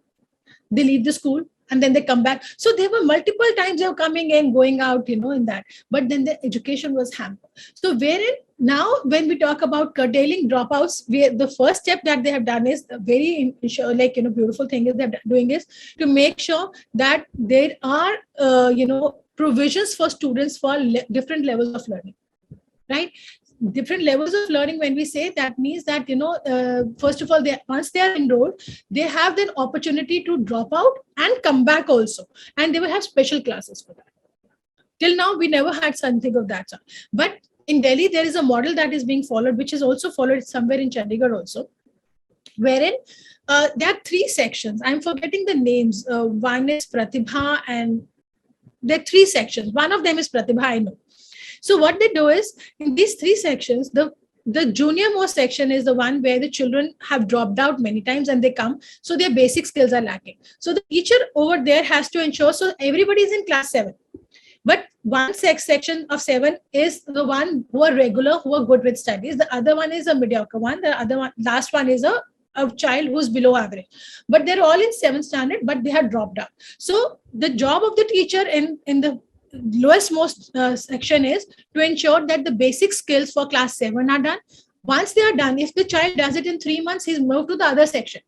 Speaker 3: They leave the school, and then they come back. So there were multiple times they were coming in, going out, in that. But then the education was hampered. So wherein now, when we talk about curtailing dropouts, the first step that they have done is a very beautiful thing is they're doing is to make sure that there are provisions for students for different levels of learning, right? Different levels of learning, when we say, that means that, first of all, once they are enrolled, they have the opportunity to drop out and come back also, and they will have special classes for that. Till now, we never had something of that sort. But in Delhi, there is a model that is being followed, which is also followed somewhere in Chandigarh also, wherein there are 3 sections. I'm forgetting the names. One is Pratibha, and there are 3 sections. One of them is Pratibha, I know. So what they do is, in these 3 sections, the junior most section is the one where the children have dropped out many times and they come, so their basic skills are lacking. So the teacher over there has to ensure, so everybody is in class 7. But one section of 7 is the one who are regular, who are good with studies. The other one is a mediocre one. The other one, last one, is a child who's below average. But they're all in 7th standard, but they have dropped out. So the job of the teacher in the lowest most section is to ensure that the basic skills for class 7 are done. Once they are done, if the child does it in 3 months, he's moved to the other section,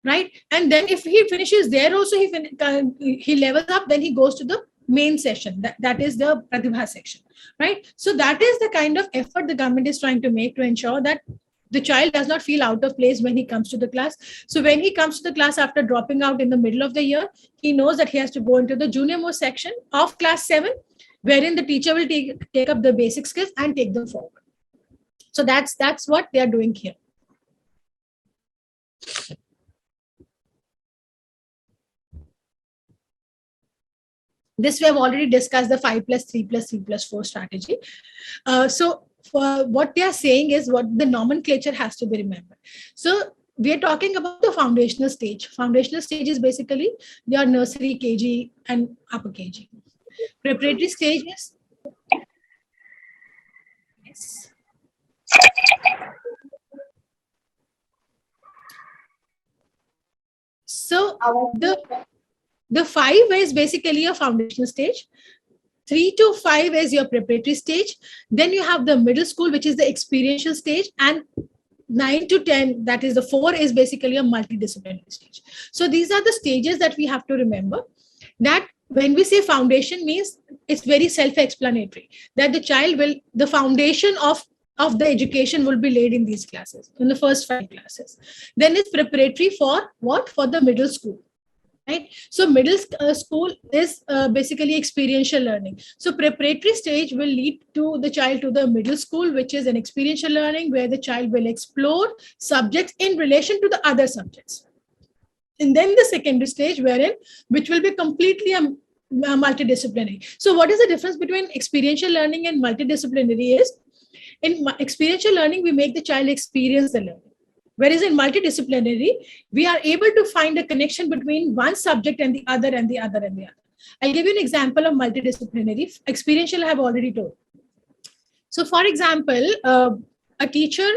Speaker 3: right? And then if he finishes there also, he levels up, then he goes to the main session, that is the Pratibha section, right? So that is the kind of effort the government is trying to make to ensure that the child does not feel out of place when he comes to the class. So when he comes to the class after dropping out in the middle of the year, he knows that he has to go into the junior most section of class 7, wherein the teacher will take up the basic skills and take them forward. So that's what they are doing here. This we have already discussed, the 5+3+3+4 strategy. So for what they are saying is, what the nomenclature has to be remembered. So we are talking about the foundational stage. Foundational stage is basically your nursery, KG, and upper KG. Preparatory stage is, yes. So the 5 is basically a foundational stage. 3 to 5 is your preparatory stage. Then you have the middle school, which is the experiential stage, and 9 to 10, that is the 4, is basically a multidisciplinary stage. So these are the stages that we have to remember. That when we say foundation, means it's very self-explanatory, that the foundation of the education will be laid in these classes, in the first 5 classes. Then it's preparatory for what? For the middle school. Right. So middle school is basically experiential learning. So preparatory stage will lead to the child to the middle school, which is an experiential learning where the child will explore subjects in relation to the other subjects. And then the secondary stage, which will be completely multidisciplinary. So what is the difference between experiential learning and multidisciplinary is, in experiential learning, we make the child experience the learning. Whereas in multidisciplinary, we are able to find a connection between one subject and the other and the other and the other. I'll give you an example of multidisciplinary. Experiential, I have already told. So for example, a teacher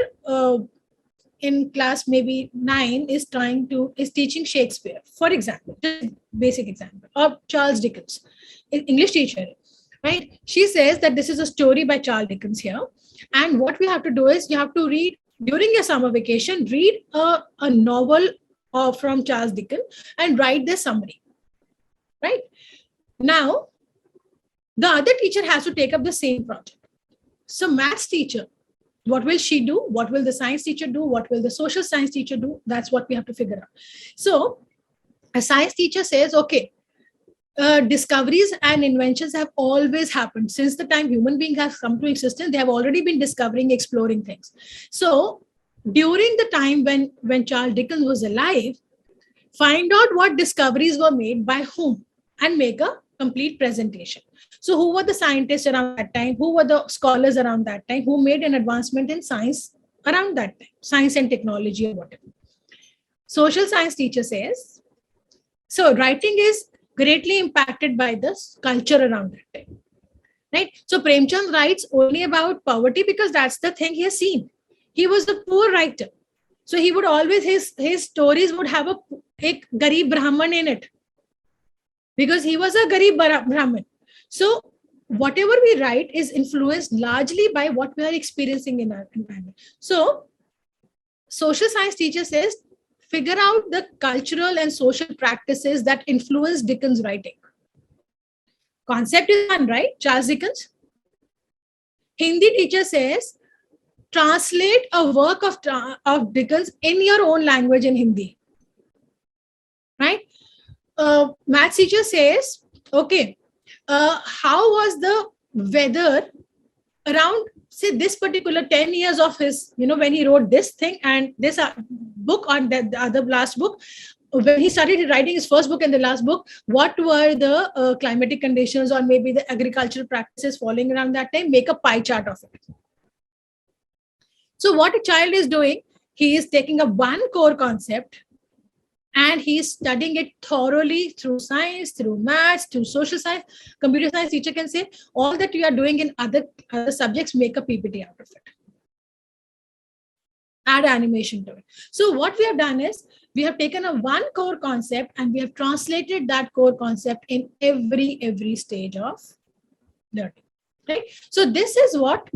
Speaker 3: in class maybe 9 is teaching Shakespeare, for example, just basic example, or Charles Dickens, English teacher, right? She says that this is a story by Charles Dickens here. And what we have to do is, you have to read, during your summer vacation, read a novel from Charles Dickens and write the summary, right? Now, the other teacher has to take up the same project. So maths teacher, what will she do? What will the science teacher do? What will the social science teacher do? That's what we have to figure out. So a science teacher says, okay, discoveries and inventions have always happened since the time human beings have come to existence. They have already been discovering, exploring things. So during the time when Charles Dickens was alive, find out what discoveries were made by whom and make a complete presentation. So who were the scientists around that time? Who were the scholars around that time? Who made an advancement in science around that time? Science and technology or whatever. Social science teacher says, so writing is greatly impacted by the culture around that time, right? So Premchand writes only about poverty because that's the thing he has seen. He was a poor writer. So he would always, his stories would have a Garib Brahman in it, because he was a Garib Brahman. So whatever we write is influenced largely by what we are experiencing in our environment. So social science teacher says, figure out the cultural and social practices that influence Dickens' writing. Concept is one, right? Charles Dickens. Hindi teacher says, translate a work of Dickens in your own language in Hindi. Right? Maths teacher says, okay, how was the weather around, say, this particular 10 years of his, when he wrote this thing and this book on the other last book, when he started writing his first book and the last book, what were the climatic conditions or maybe the agricultural practices following around that time? Make a pie chart of it. So what a child is doing, he is taking up one core concept and he is studying it thoroughly through science, through maths, through social science. Computer science teacher can say, all that you are doing in other subjects, make a PPT out of it. Add animation to it. So what we have done is, we have taken a one core concept and we have translated that core concept in every stage of learning. Right? So this is what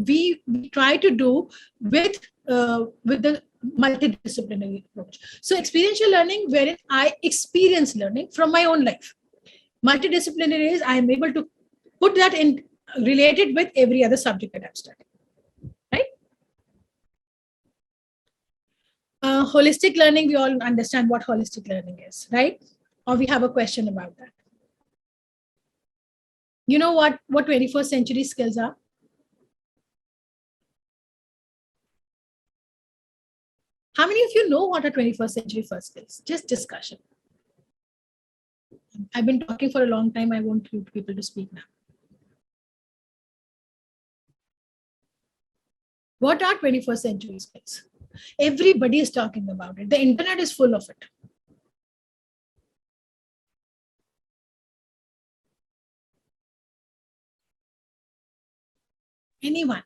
Speaker 3: we try to do with the multidisciplinary approach. So experiential learning, wherein I experience learning from my own life. Multidisciplinary is I am able to put that in related with every other subject that I'm studying. Right? Holistic learning, we all understand what holistic learning is, right? Or we have a question about that. You know what 21st century skills are? How many of you know what are 21st century first skills? Just discussion. I've been talking for a long time. I want you people to speak now. What are 21st century skills? Everybody is talking about it. The internet is full of it. Anyone?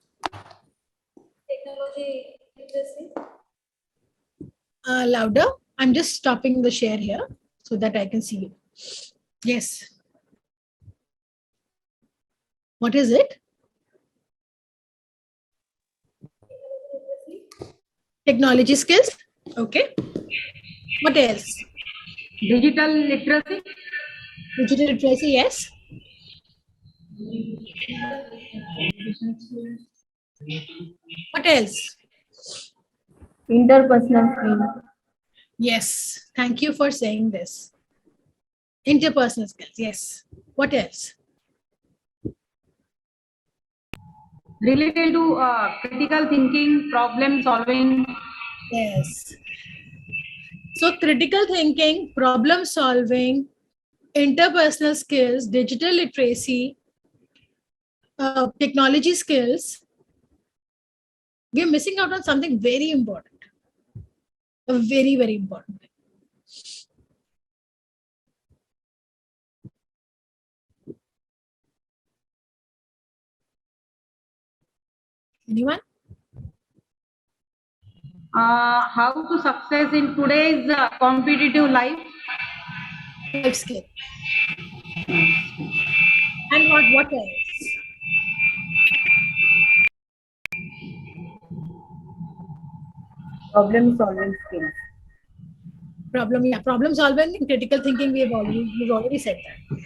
Speaker 8: Technology literacy.
Speaker 3: Louder. I'm just stopping the share here so that I can see you. Yes. What is it? Technology skills. Okay. What else?
Speaker 6: Digital literacy.
Speaker 3: Digital literacy, yes. What else?
Speaker 5: Interpersonal skills.
Speaker 3: Yes. Thank you for saying this. Interpersonal skills, yes. What else?
Speaker 6: Related to critical thinking, problem solving.
Speaker 3: Yes. So critical thinking, problem solving, interpersonal skills, digital literacy, technology skills. We're missing out on something very important. A very important thing. Anyone?
Speaker 6: How to success in today's competitive life.
Speaker 3: Life skill. And what else?
Speaker 5: Problem solving skills.
Speaker 3: Problem solving and critical thinking, we've already said that.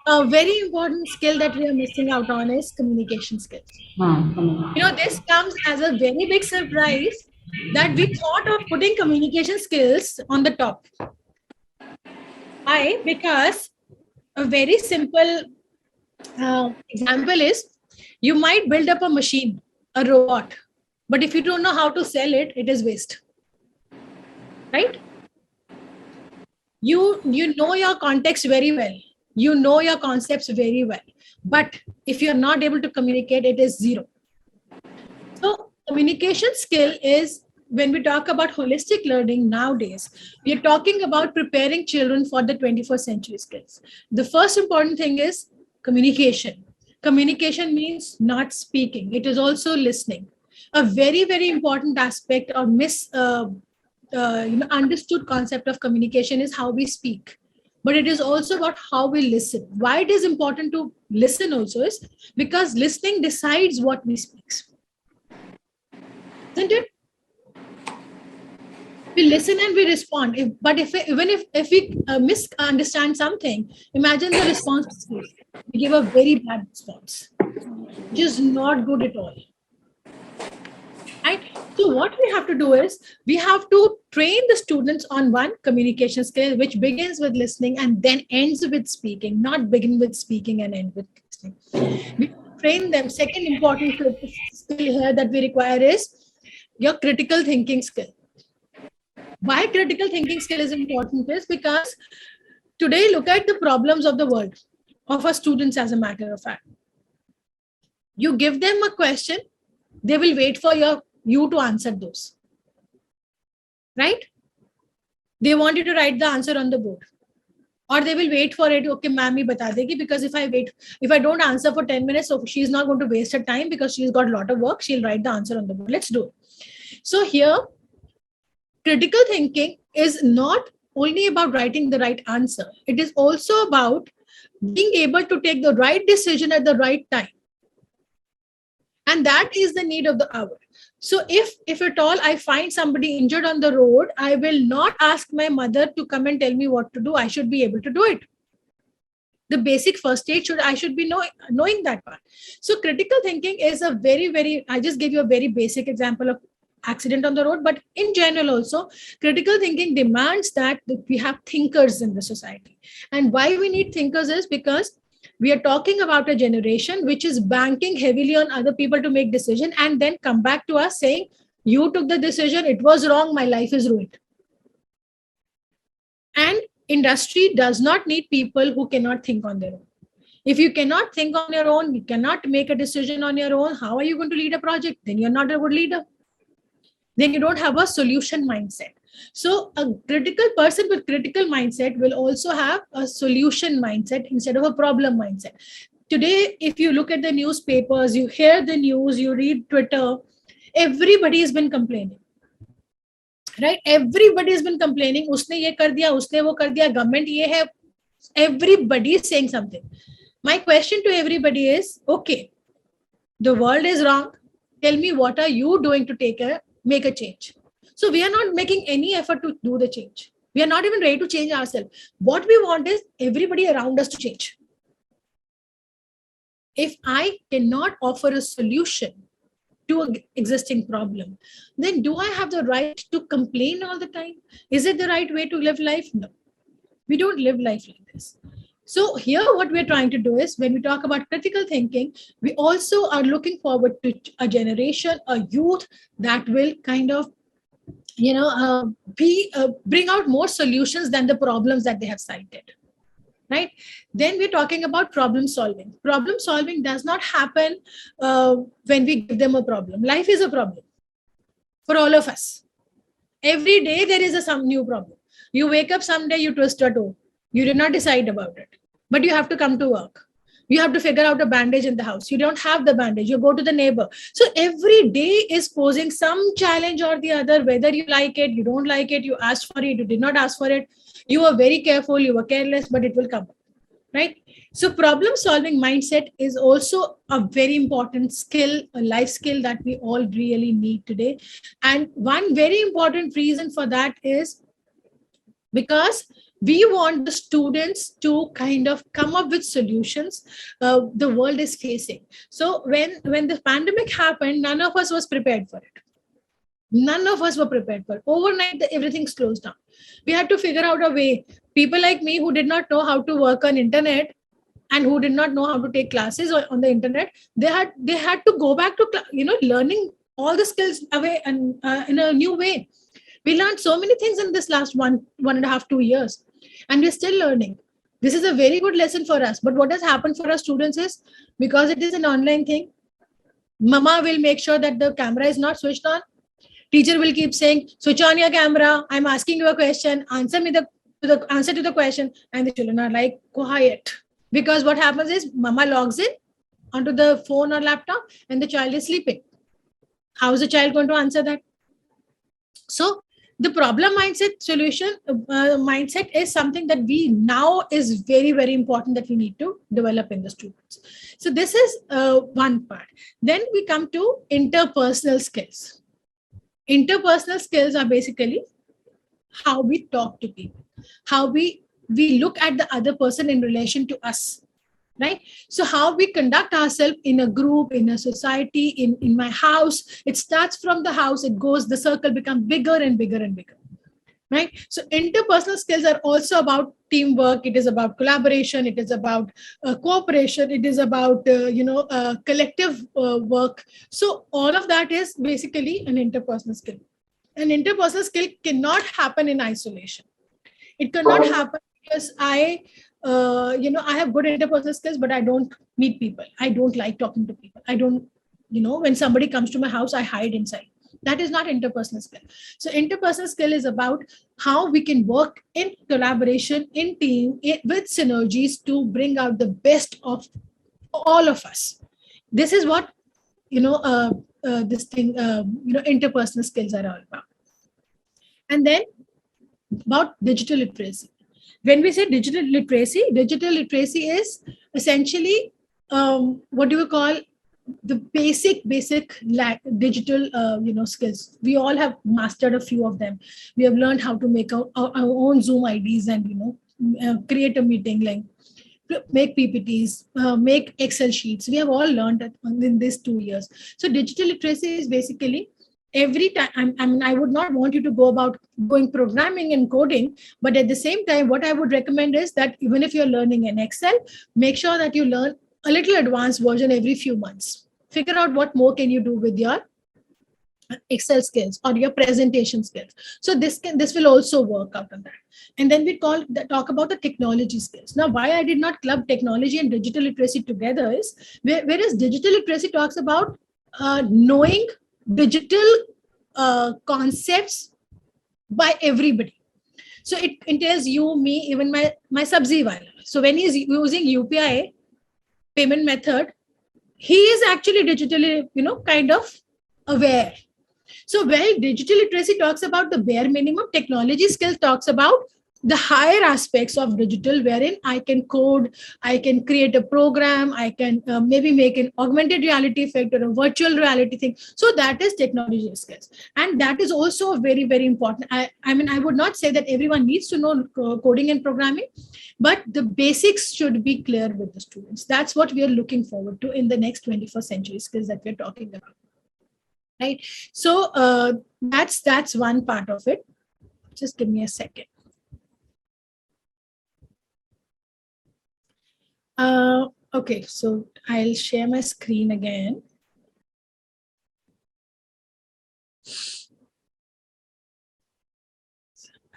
Speaker 3: A very important skill that we are missing out on is communication skills. This comes as a very big surprise that we thought of putting communication skills on the top. Why? Because a very simple example is, you might build up a machine, a robot, but if you don't know how to sell it, it is waste. Right? You know your context very well. You know your concepts very well. But if you're not able to communicate, it is zero. So communication skill is, when we talk about holistic learning nowadays, we are talking about preparing children for the 21st century skills. The first important thing is communication. Communication means not speaking. It is also listening. A very important aspect or understood concept of communication is how we speak, but it is also about how we listen. Why it is important to listen also is because listening decides what we speak, isn't it? We listen and we respond. But even if we misunderstand something, imagine the response. We give a very bad response, which is not good at all. Right? So what we have to do is we have to train the students on one communication skill, which begins with listening and then ends with speaking, not begin with speaking and end with listening. We train them. Second important skill here that we require is your critical thinking skill. Why critical thinking skill is important is because today look at the problems of the world, of our students as a matter of fact. You give them a question, they will wait for you to answer those. Right? They want you to write the answer on the board. Or they will wait for it. Okay, ma'am, bata degi, because if I don't answer for 10 minutes, so she's not going to waste her time because she's got a lot of work. She'll write the answer on the board. Let's do it. So here, critical thinking is not only about writing the right answer. It is also about being able to take the right decision at the right time. And that is the need of the hour. So if at all I find somebody injured on the road, I will not ask my mother to come and tell me what to do. I should be able to do it. The basic first aid I should be knowing that part. So critical thinking is a very, I just gave you a very basic example of accident on the road, but in general also, critical thinking demands that we have thinkers in the society. And why we need thinkers is because we are talking about a generation which is banking heavily on other people to make decision and then come back to us saying, you took the decision, it was wrong, my life is ruined. And industry does not need people who cannot think on their own. If you cannot think on your own, you cannot make a decision on your own, how are you going to lead a project? Then you're not a good leader. Then you don't have a solution mindset. So a critical person with critical mindset will also have a solution mindset instead of a problem mindset. Today, if you look at the newspapers, you hear the news, you read Twitter, everybody has been complaining. Right? Everybody has been complaining. Usne ye kar diya, usne wo kar diya, government ye hai. Everybody is saying something. My question to everybody is, okay, the world is wrong. Tell me, what are you doing to make a change? So we are not making any effort to do the change. We are not even ready to change ourselves. What we want is everybody around us to change. If I cannot offer a solution to an existing problem, then do I have the right to complain all the time? Is it the right way to live life? No, we don't live life like this. So here what we're trying to do is when we talk about critical thinking, we also are looking forward to a generation, a youth that will kind of, bring out more solutions than the problems that they have cited. Right? Then we're talking about problem solving. Problem solving does not happen when we give them a problem. Life is a problem for all of us. Every day there is some new problem. You wake up someday, you twist your toe. You did not decide about it, but you have to come to work. You have to figure out a bandage in the house. You don't have the bandage. You go to the neighbor. So every day is posing some challenge or the other, whether you like it, you don't like it, you asked for it, you did not ask for it. You were very careful, you were careless, but it will come. Right? So problem solving mindset is also a very important skill, a life skill that we all really need today. And one very important reason for that is because we want the students to kind of come up with solutions the world is facing. So when the pandemic happened, none of us was prepared for it. None of us were prepared for it. Overnight, everything closed down. We had to figure out a way. People like me who did not know how to work on internet and who did not know how to take classes on the internet, they had to go back to learning all the skills away and in a new way. We learned so many things in this last 1.5, 2 years, and we're still learning. This is a very good lesson for us. But what has happened for our students is, because it is an online thing, mama will make sure that the camera is not switched on. Teacher will keep saying, switch on your camera. I'm asking you a question. Answer me the answer to the question. And the children are like, quiet. Because what happens is, mama logs in onto the phone or laptop and the child is sleeping. How is the child going to answer that? So the problem mindset solution mindset is something that we now is very, very important that we need to develop in the students. So this is one part. Then we come to interpersonal skills. Interpersonal skills are basically how we talk to people, how we look at the other person in relation to us, right? So how we conduct ourselves in a group, in a society, in my house. It starts from the house, it goes, the circle becomes bigger and bigger and bigger, right? So interpersonal skills are also about teamwork, it is about collaboration, it is about cooperation, it is about collective work. So all of that is basically an interpersonal skill. An interpersonal skill cannot happen in isolation. It cannot happen because I have good interpersonal skills, but I don't meet people, I don't like talking to people, I don't, when somebody comes to my house, I hide inside. That is not interpersonal skill. So interpersonal skill is about how we can work in collaboration, in team, with synergies to bring out the best of all of us. This is what this thing interpersonal skills are all about. And then about digital literacy. When we say digital literacy is essentially what do we call the basic digital skills. We all have mastered a few of them. We have learned how to make our own Zoom IDs and create a meeting link, make PPTs, make Excel sheets. We have all learned that in these 2 years. So digital literacy is basically every time. I would not want you to go about going programming and coding, but at the same time, what I would recommend is that even if you're learning in Excel, make sure that you learn a little advanced version every few months. Figure out what more can you do with your Excel skills or your presentation skills. So this will also work out on that. And then we talk about the technology skills. Now, why I did not club technology and digital literacy together is whereas digital literacy talks about knowing digital concepts by everybody. So it entails you, me, even my sabzi wala. So when he's using UPI payment method, he is actually digitally, kind of aware. So while digital literacy talks about the bare minimum, technology skills talks about the higher aspects of digital, wherein I can code, I can create a program, I can maybe make an augmented reality effect or a virtual reality thing. So that is technology skills. And that is also very, very important. I would not say that everyone needs to know coding and programming, but the basics should be clear with the students. That's what we are looking forward to in the next 21st century skills that we're talking about. Right. So that's one part of it. Just give me a second. Okay, so I'll share my screen again.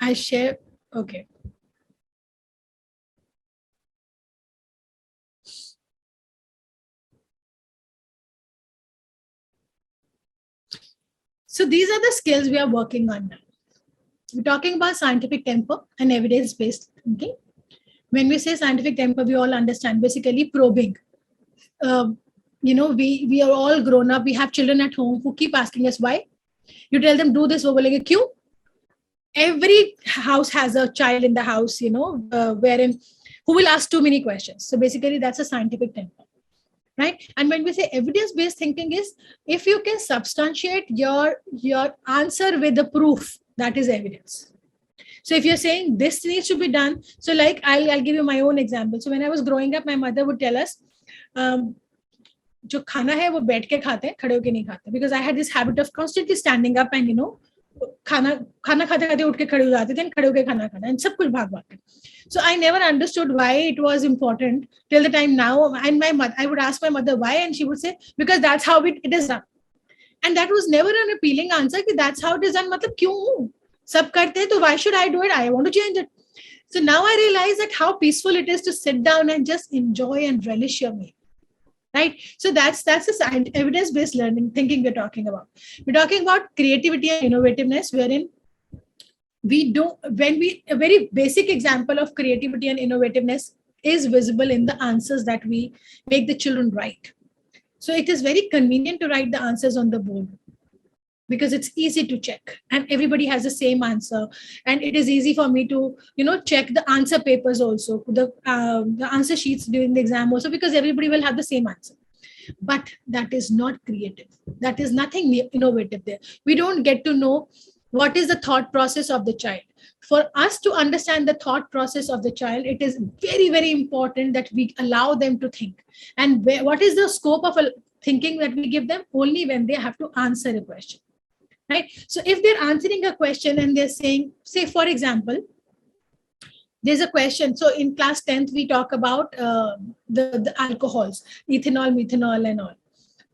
Speaker 3: I share, okay. So these are the skills we are working on now. We're talking about scientific temper and evidence-based thinking. When we say scientific temper, we all understand basically probing. We are all grown up. We have children at home who keep asking us why. You tell them do this, wo bolenge kyun? Every house has a child in the house, wherein who will ask too many questions. So basically, that's a scientific temper, right? And when we say evidence-based thinking is if you can substantiate your answer with the proof, that is evidence. So if you're saying this needs to be done, so like I'll give you my own example. So when I was growing up, my mother would tell us, जो खाना है वो बैठ के खाते हैं, खड़े होके नहीं खाते, because I had this habit of constantly standing up and खाना खाते खाते उठ के खड़े हो जाते थे, खड़े होके खाना खाना, and सब कुछ भाग भाग के. So I never understood why it was important till the time now. And I would ask my mother why, and she would say because that's how it is done. And that was never an appealing answer. कि that's how it is done. मतलब क्यों सब करते हैं तो why should I do it? I want to change it. So now I realize that how peaceful it is to sit down and just enjoy and relish your meal. Right? So that's the evidence-based learning thinking we're talking about. We're talking about creativity and innovativeness, wherein a very basic example of creativity and innovativeness is visible in the answers that we make the children write. So it is very convenient to write the answers on the board because it's easy to check and everybody has the same answer. And it is easy for me to, check the answer papers also, the answer sheets during the exam also, because everybody will have the same answer. But that is not creative. That is nothing innovative there. We don't get to know What is the thought process of the child? For us to understand the thought process of the child, it is very, very important that we allow them to think. And what is the scope of thinking that we give them? Only when they have to answer a question, right? So if they're answering a question and they're saying, say, for example, there's a question. So in class 10th, we talk about the alcohols, ethanol, methanol, and all,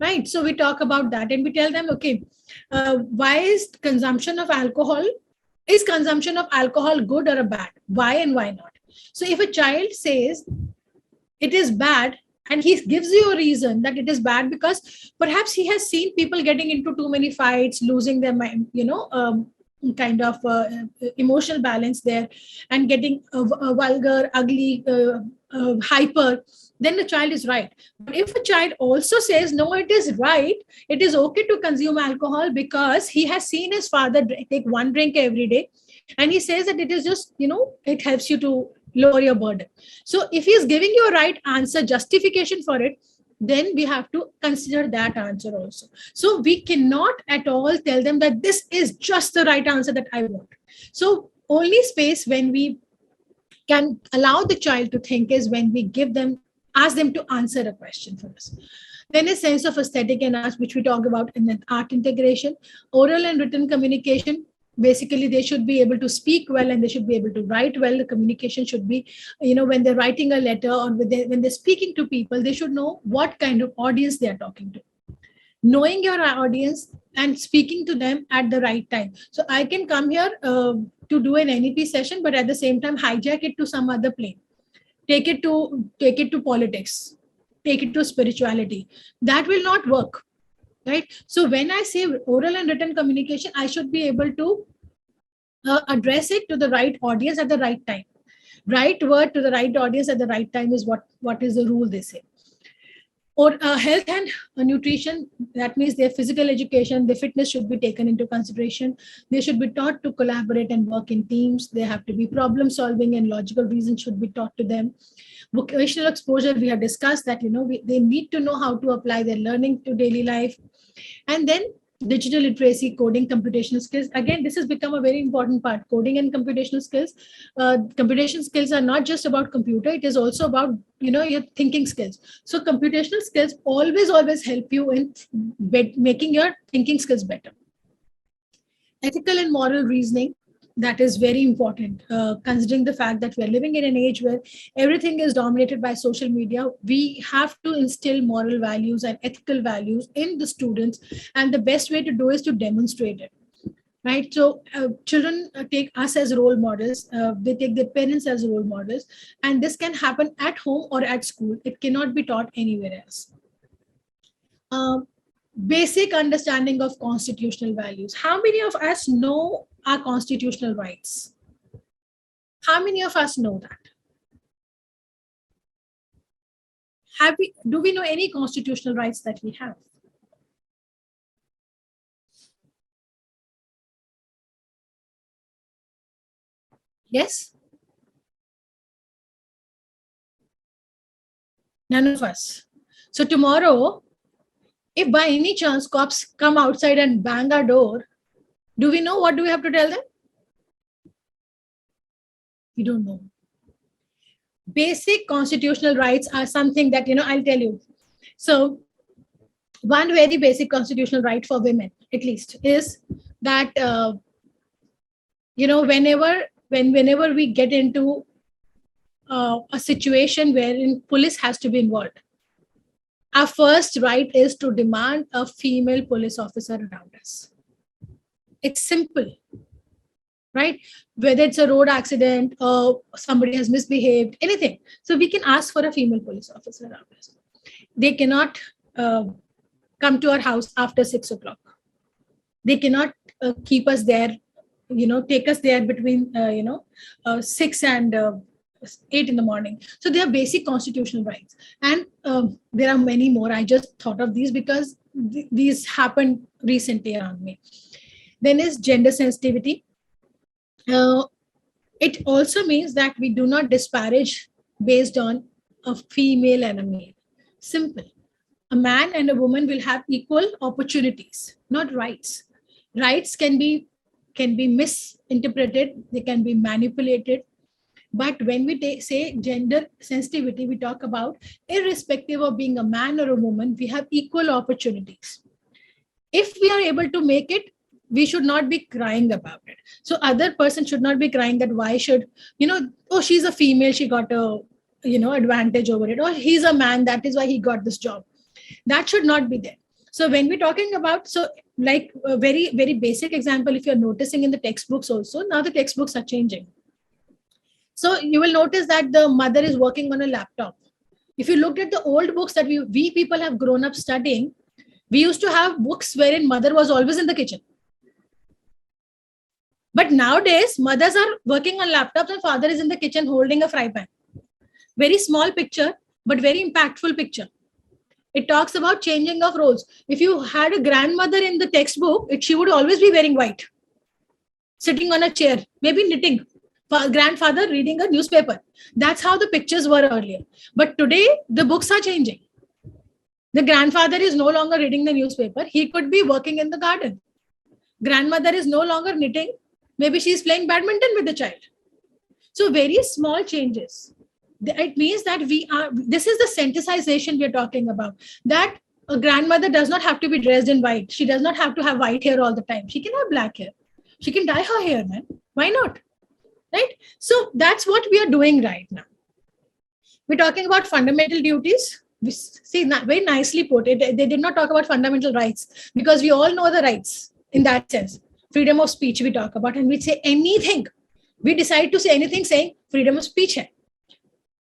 Speaker 3: right? So we talk about that and we tell them, okay, why is consumption of alcohol, is consumption of alcohol good or a bad? Why and why not? So if a child says it is bad, and he gives you a reason that it is bad because perhaps he has seen people getting into too many fights, losing their mind, kind of emotional balance there, and getting vulgar, ugly, hyper, then the child is right. But if a child also says, no, it is right, it is okay to consume alcohol because he has seen his father take one drink every day, and he says that it is just, it helps you to lower your burden. So if he is giving you a right answer, justification for it, then we have to consider that answer also. So we cannot at all tell them that this is just the right answer that I want. So only space when we can allow the child to think is when we ask them to answer a question for us. Then a sense of aesthetic and art, which we talk about in the art integration, oral and written communication. Basically, they should be able to speak well and they should be able to write well. The communication should be, when they're writing a letter or when they're speaking to people, they should know what kind of audience they are talking to. Knowing your audience and speaking to them at the right time. So I can come here to do an NEP session, but at the same time hijack it to some other plane. Take it to politics, take it to spirituality. That will not work, right? So when I say oral and written communication, I should be able to address it to the right audience at the right time. Right word to the right audience at the right time is what is the rule they say. Or health and nutrition, that means their physical education, their fitness should be taken into consideration. They should be taught to collaborate and work in teams. They have to be problem solving and logical reason should be taught to them. Vocational exposure, we have discussed that, they need to know how to apply their learning to daily life. And then digital literacy, coding, computational skills. Again, this has become a very important part. Coding and computational skills. Computation skills are not just about computer. It is also about, your thinking skills. So computational skills always help you in making your thinking skills better. Ethical and moral reasoning, that is very important, considering the fact that we are living in an age where everything is dominated by social media. We have to instill moral values and ethical values in the students, and the best way to do is to demonstrate it, right? So children take us as role models, they take their parents as role models, and this can happen at home or at school. It cannot be taught anywhere else. Basic understanding of constitutional values. How many of us know our constitutional rights? How many of us know that? Do we know any constitutional rights that we have? Yes? None of us. So tomorrow, if by any chance cops come outside and bang our door, do we know what do we have to tell them? We don't know. Basic constitutional rights are something that, I'll tell you. So one very basic constitutional right for women, at least, is that, whenever we get into a situation wherein police has to be involved, our first right is to demand a female police officer around us. It's simple, right? Whether it's a road accident or somebody has misbehaved, anything. So we can ask for a female police officer around us. They cannot come to our house after 6 o'clock. They cannot keep us there, take us there between, 6 and 8 in the morning. So they are basic constitutional rights. And there are many more. I just thought of these because these happened recently around me. Then is gender sensitivity. It also means that we do not disparage based on a female and a male. Simple. A man and a woman will have equal opportunities, not rights. Rights can be can be misinterpreted, they can be manipulated. But when we say gender sensitivity, we talk about irrespective of being a man or a woman, we have equal opportunities. If we are able to make it, we should not be crying about it. So other person should not be crying that why should, oh, she's a female, she got a, advantage over it, or he's a man, that is why he got this job. That should not be there. So when we're talking about, so like a very, very basic example, if you're noticing in the textbooks also, now the textbooks are changing. So you will notice that the mother is working on a laptop. If you looked at the old books that we people have grown up studying, we used to have books wherein mother was always in the kitchen. But nowadays, mothers are working on laptops and father is in the kitchen holding a fry pan. Very small picture, but very impactful picture. It talks about changing of roles. If you had a grandmother in the textbook, she would always be wearing white, sitting on a chair, maybe knitting. Grandfather reading a newspaper. That's how the pictures were earlier. But today, the books are changing. The grandfather is no longer reading the newspaper. He could be working in the garden. Grandmother is no longer knitting. Maybe she's playing badminton with the child. So very small changes. It means that this is the sensitization we're talking about. That a grandmother does not have to be dressed in white. She does not have to have white hair all the time. She can have black hair. She can dye her hair, man. Why not? Right? So that's what we are doing right now. We're talking about fundamental duties. We see, very nicely put. They did not talk about fundamental rights because we all know the rights in that sense. Freedom of speech we talk about, and we say anything. We decide to say anything saying freedom of speech.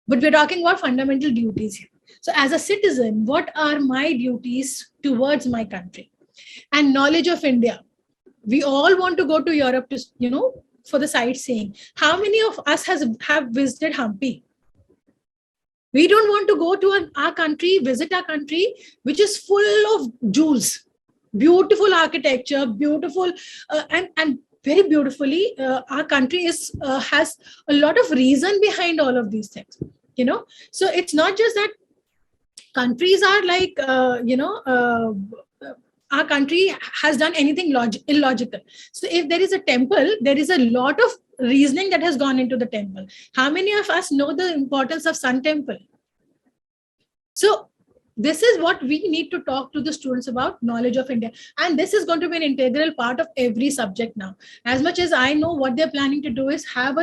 Speaker 3: But we're talking about fundamental duties here. So as a citizen, what are my duties towards my country? And knowledge of India. We all want to go to Europe to, for the sightseeing. How many of us have visited Hampi? We don't want to go to our country, visit our country, which is full of jewels, beautiful architecture, beautiful, and very beautifully, our country has a lot of reason behind all of these things, So it's not just that countries are like, our country has done anything illogical. So if there is a temple, there is a lot of reasoning that has gone into the temple. How many of us know the importance of Sun Temple? So this is what we need to talk to the students about, knowledge of India. And this is going to be an integral part of every subject now. As much as I know, what they're planning to do is have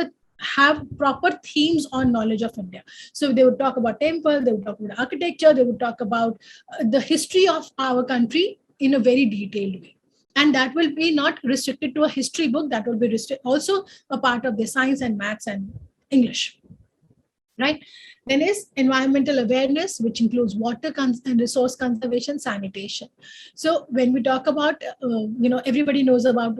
Speaker 3: proper themes on knowledge of India. So they would talk about temple, they would talk about architecture, they would talk about the history of our country in a very detailed way. And that will be not restricted to a history book, that will be also a part of the science and maths and English. Right? Then is environmental awareness, which includes water and resource conservation, sanitation. So when we talk about, everybody knows about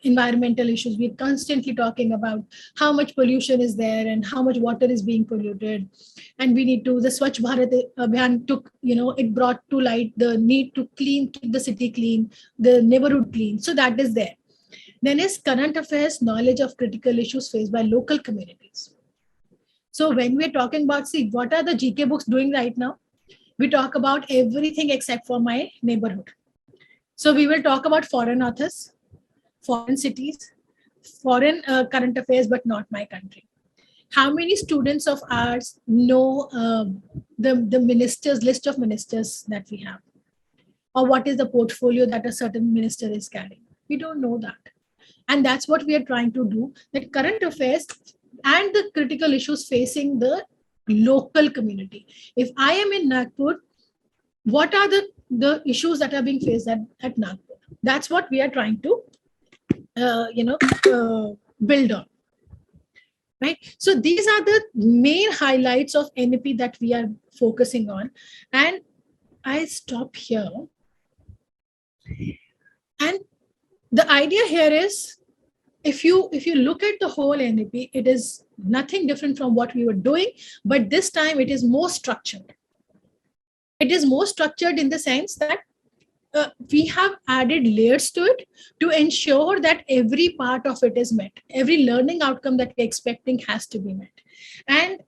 Speaker 3: environmental issues. We're constantly talking about how much pollution is there and how much water is being polluted. And we need to, the Swachh Bharat Abhiyan took, it brought to light the need to keep the city clean, the neighborhood clean. So that is there. Then is current affairs, knowledge of critical issues faced by local communities. So when we're talking about, see, what are the GK books doing right now? We talk about everything except for my neighborhood. So we will talk about foreign authors, foreign cities, foreign current affairs, but not my country. How many students of ours know the ministers, list of ministers that we have? Or what is the portfolio that a certain minister is carrying? We don't know that. And that's what we are trying to do, that current affairs and the critical issues facing the local community. If I am in Nagpur, what are the issues that are being faced at Nagpur? That's what we are trying to, build on. Right? So these are the main highlights of NEP that we are focusing on. And I stop here. And the idea here is, if you look at the whole NEP, it is nothing different from what we were doing, but this time it is more structured. It is more structured in the sense that we have added layers to it to ensure that every part of it is met. Every learning outcome that we're expecting has to be met. And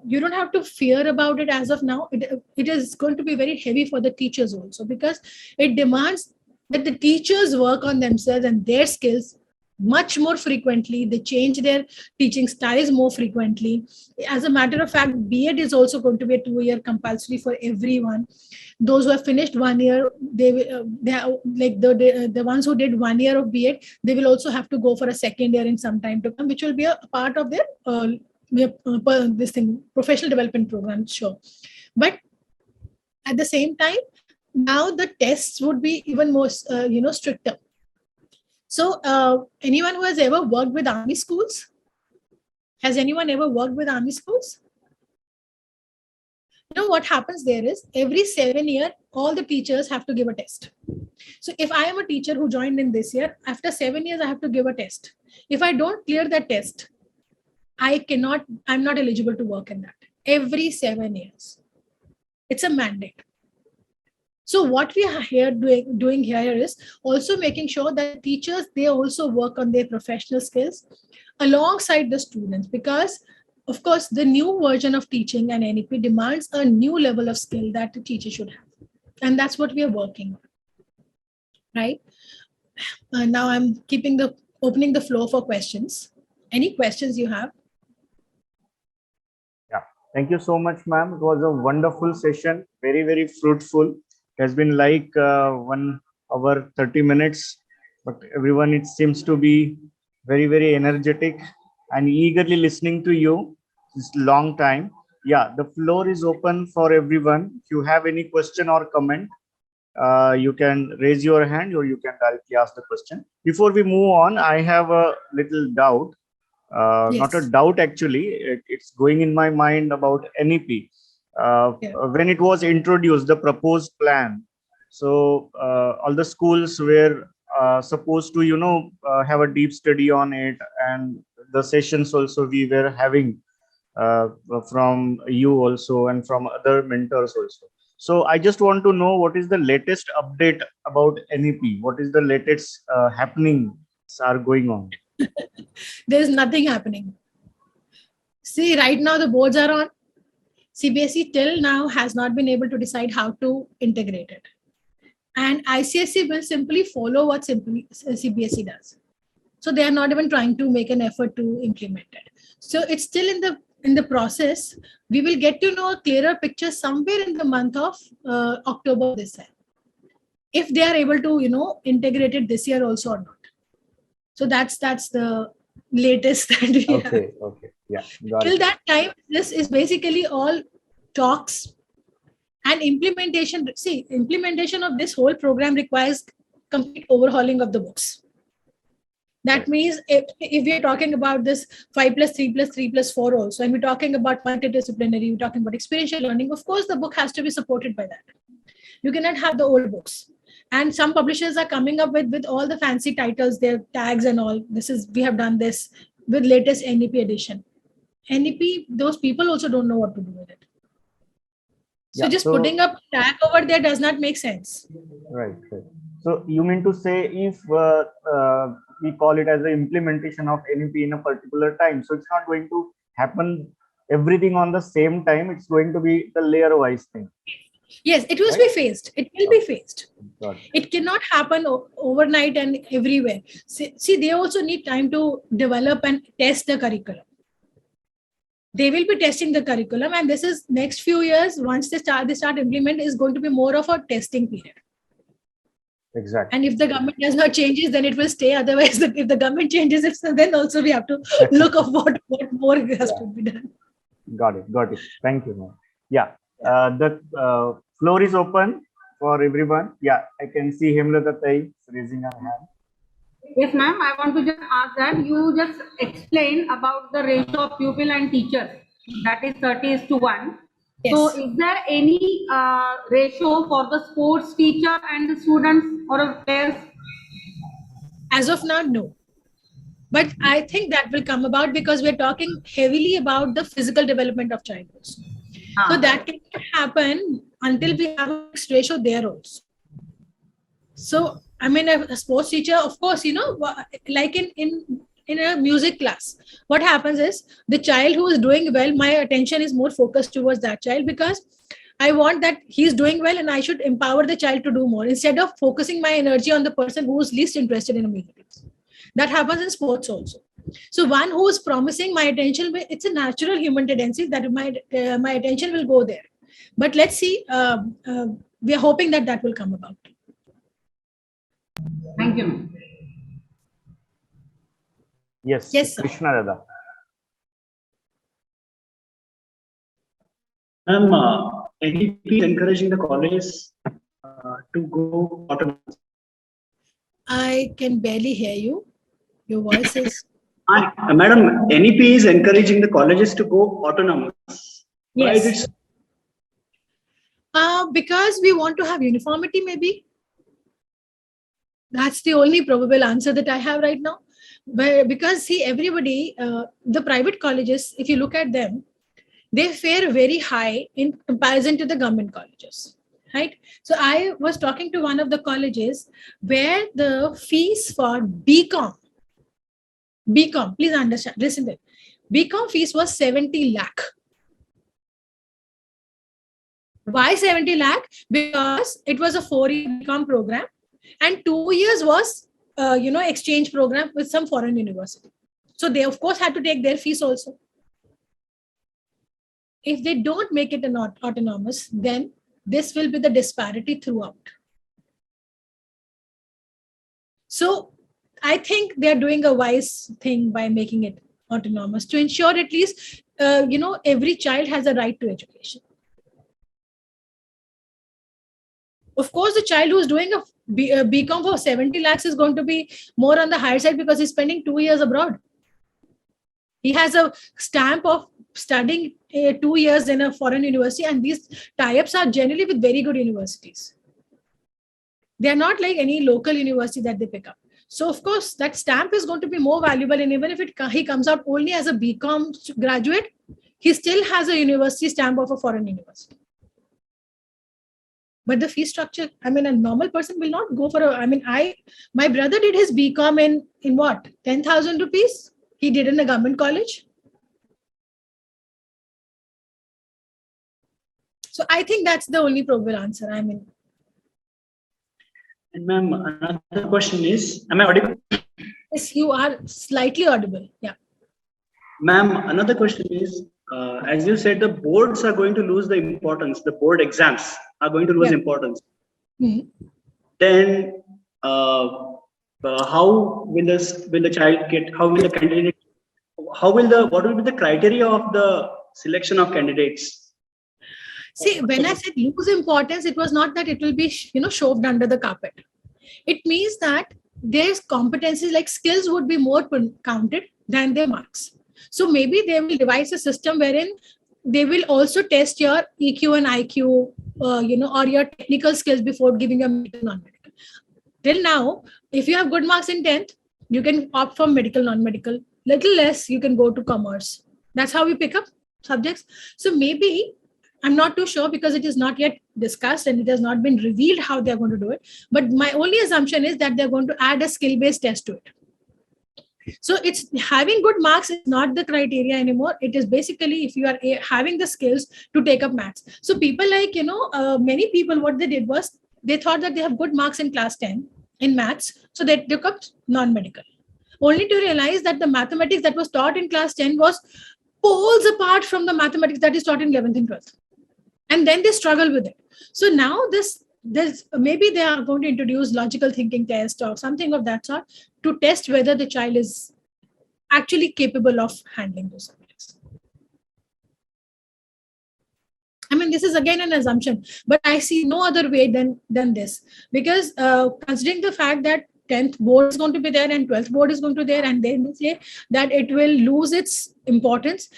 Speaker 3: you don't have to fear about it as of now. It is going to be very heavy for the teachers also, because it demands that the teachers work on themselves and their skills much more frequently. They change their teaching styles more frequently. As a matter of fact, B.Ed is also going to be a 2-year compulsory for everyone. Those who have finished 1 year, they are, like the ones who did 1 year of B.Ed, they will also have to go for a second year in some time to come, which will be a part of their this thing, professional development program. Sure, but at the same time, now the tests would be even more stricter. So anyone who has ever worked with army schools, has anyone ever worked with army schools? You know what happens there is every 7 years, all the teachers have to give a test. So if I am a teacher who joined in this year, after 7 years, I have to give a test. If I don't clear that test, I'm not eligible to work in that. Every 7 years. It's a mandate. So what we are here doing here is also making sure that teachers, they also work on their professional skills alongside the students, because of course the new version of teaching and NEP demands a new level of skill that the teacher should have. And that's what we are working on, right? Now I'm opening the floor for questions. Any questions you have?
Speaker 1: Yeah, thank you so much, ma'am. It was a wonderful session, very, very fruitful. It has been like 1 hour, 30 minutes, but everyone, it seems to be very, very energetic and eagerly listening to you. It's a long time. Yeah, the floor is open for everyone. If you have any question or comment, you can raise your hand or you can directly ask the question. Before we move on, I have a little doubt.
Speaker 3: Yes.
Speaker 1: Not a doubt actually, it's going in my mind about NEP. When it was introduced, the proposed plan, so all the schools were supposed to have a deep study on it, and the sessions also we were having from you also and from other mentors also. So I just want to know what is the latest update about NEP, what is the latest happenings are going on.
Speaker 3: There's nothing happening. See, right now the boards are on. CBSE till now has not been able to decide how to integrate it. And ICSE will simply follow what CBSE does. So they are not even trying to make an effort to implement it. So it's still in the process. We will get to know a clearer picture somewhere in the month of October this year, if they are able to integrate it this year also or not. So that's the latest that we have.
Speaker 1: Okay, yeah, got
Speaker 3: Till
Speaker 1: it.
Speaker 3: that time, this is basically all talks and implementation. See, implementation of this whole program requires complete overhauling of the books. That means if we are talking about this 5+3+3+4 also, and we're talking about multidisciplinary, we're talking about experiential learning, of course, the book has to be supported by that. You cannot have the old books. And some publishers are coming up with all the fancy titles, their tags and all. We have done this with latest NEP edition. NEP, those people also don't know what to do with it. So
Speaker 1: Yeah,
Speaker 3: just putting up tag over there does not make sense.
Speaker 1: Right. So you mean to say if we call it as the implementation of NEP in a particular time, so it's not going to happen everything on the same time. It's going to be the layer-wise thing.
Speaker 3: Yes, it will be phased. It will be phased. It cannot happen overnight and everywhere. See, they also need time to develop and test the curriculum. They will be testing the curriculum, and this is next few years. Once they start implement, is going to be more of a testing period.
Speaker 1: Exactly.
Speaker 3: And if the government does not changes, then it will stay. Otherwise, if the government changes it, so then also we have to look at what more has to be done.
Speaker 1: Got it. Thank you, ma'am. Yeah, the floor is open for everyone. Yeah, I can see Hemlata Tai raising her hand.
Speaker 6: Yes, ma'am. I want to just ask that you just explain about the ratio of pupil and teachers. That is 30:1.
Speaker 3: Yes.
Speaker 6: So, is there any ratio for the sports teacher and the students or players?
Speaker 3: As of now, no. But I think that will come about because we're talking heavily about the physical development of childhood. So that cannot happen until we have a mixed ratio there also. So, I mean, a sports teacher, of course, like in a music class, what happens is the child who is doing well, my attention is more focused towards that child because I want that he's doing well and I should empower the child to do more instead of focusing my energy on the person who is least interested in a music class. That happens in sports also. So one who is promising my attention, it's a natural human tendency that my attention will go there. But let's see. We are hoping that that will come about.
Speaker 6: Thank you, ma'am.
Speaker 1: Yes,
Speaker 3: Yes, sir.
Speaker 1: Krishna Dada.
Speaker 8: Ma'am, NEP is encouraging the colleges to go autonomous.
Speaker 3: I can barely hear you. Your voice is.
Speaker 8: Madam, NEP is encouraging the colleges to go autonomous. Why is
Speaker 3: Yes.
Speaker 8: it?
Speaker 3: Because we want to have uniformity, maybe. That's the only probable answer that I have right now. But because see, everybody, the private colleges, if you look at them, they fare very high in comparison to the government colleges, right? So I was talking to one of the colleges where the fees for BCom, please understand, listen to it. BCom fees was 70 lakh. Why 70 lakh? Because it was a 4-year BCom program and 2 years was, exchange program with some foreign university. So they of course had to take their fees also. If they don't make it an autonomous, then this will be the disparity throughout. So I think they're doing a wise thing by making it autonomous to ensure at least, every child has a right to education. Of course, the child who's doing a BCom for 70 lakhs is going to be more on the higher side because he's spending 2 years abroad. He has a stamp of studying 2 years in a foreign university, and these tie-ups are generally with very good universities. They are not like any local university that they pick up. So of course, that stamp is going to be more valuable, and even if he comes out only as a BCom graduate, he still has a university stamp of a foreign university. But the fee structure, a normal person will not go for my brother did his BCom in what? 10,000 rupees? He did in a government college. So I think that's the only probable answer.
Speaker 8: And ma'am, another question is, am I audible?
Speaker 3: Yes, you are slightly audible. Yeah.
Speaker 8: Ma'am, another question is, as you said, the boards are going to lose the importance. The board exams are going to lose importance.
Speaker 3: Mm-hmm.
Speaker 8: Then, how will the child get? How will the candidate? What will be the criteria of the selection of candidates?
Speaker 3: See, when I said lose importance, it was not that it will be shoved under the carpet. It means that there's competencies like skills would be more counted than their marks. So maybe they will devise a system wherein they will also test your EQ and IQ, or your technical skills before giving a medical, non-medical. Till now, if you have good marks in 10th, you can opt for medical, non-medical. Little less, you can go to commerce. That's how we pick up subjects. So maybe, I'm not too sure because it is not yet discussed and it has not been revealed how they're going to do it. But my only assumption is that they're going to add a skill-based test to it. So it's having good marks is not the criteria anymore. It is basically if you are having the skills to take up maths. So people like, many people, what they did was they thought that they have good marks in class 10 in maths. So they took up non-medical. Only to realize that the mathematics that was taught in class 10 was poles apart from the mathematics that is taught in 11th and 12th. And then they struggle with it. So now there's maybe they are going to introduce logical thinking test or something of that sort to test whether the child is actually capable of handling those subjects. This is again an assumption, but I see no other way than this because considering the fact that 10th board is going to be there and 12th board is going to be there, and then they say that it will lose its importance.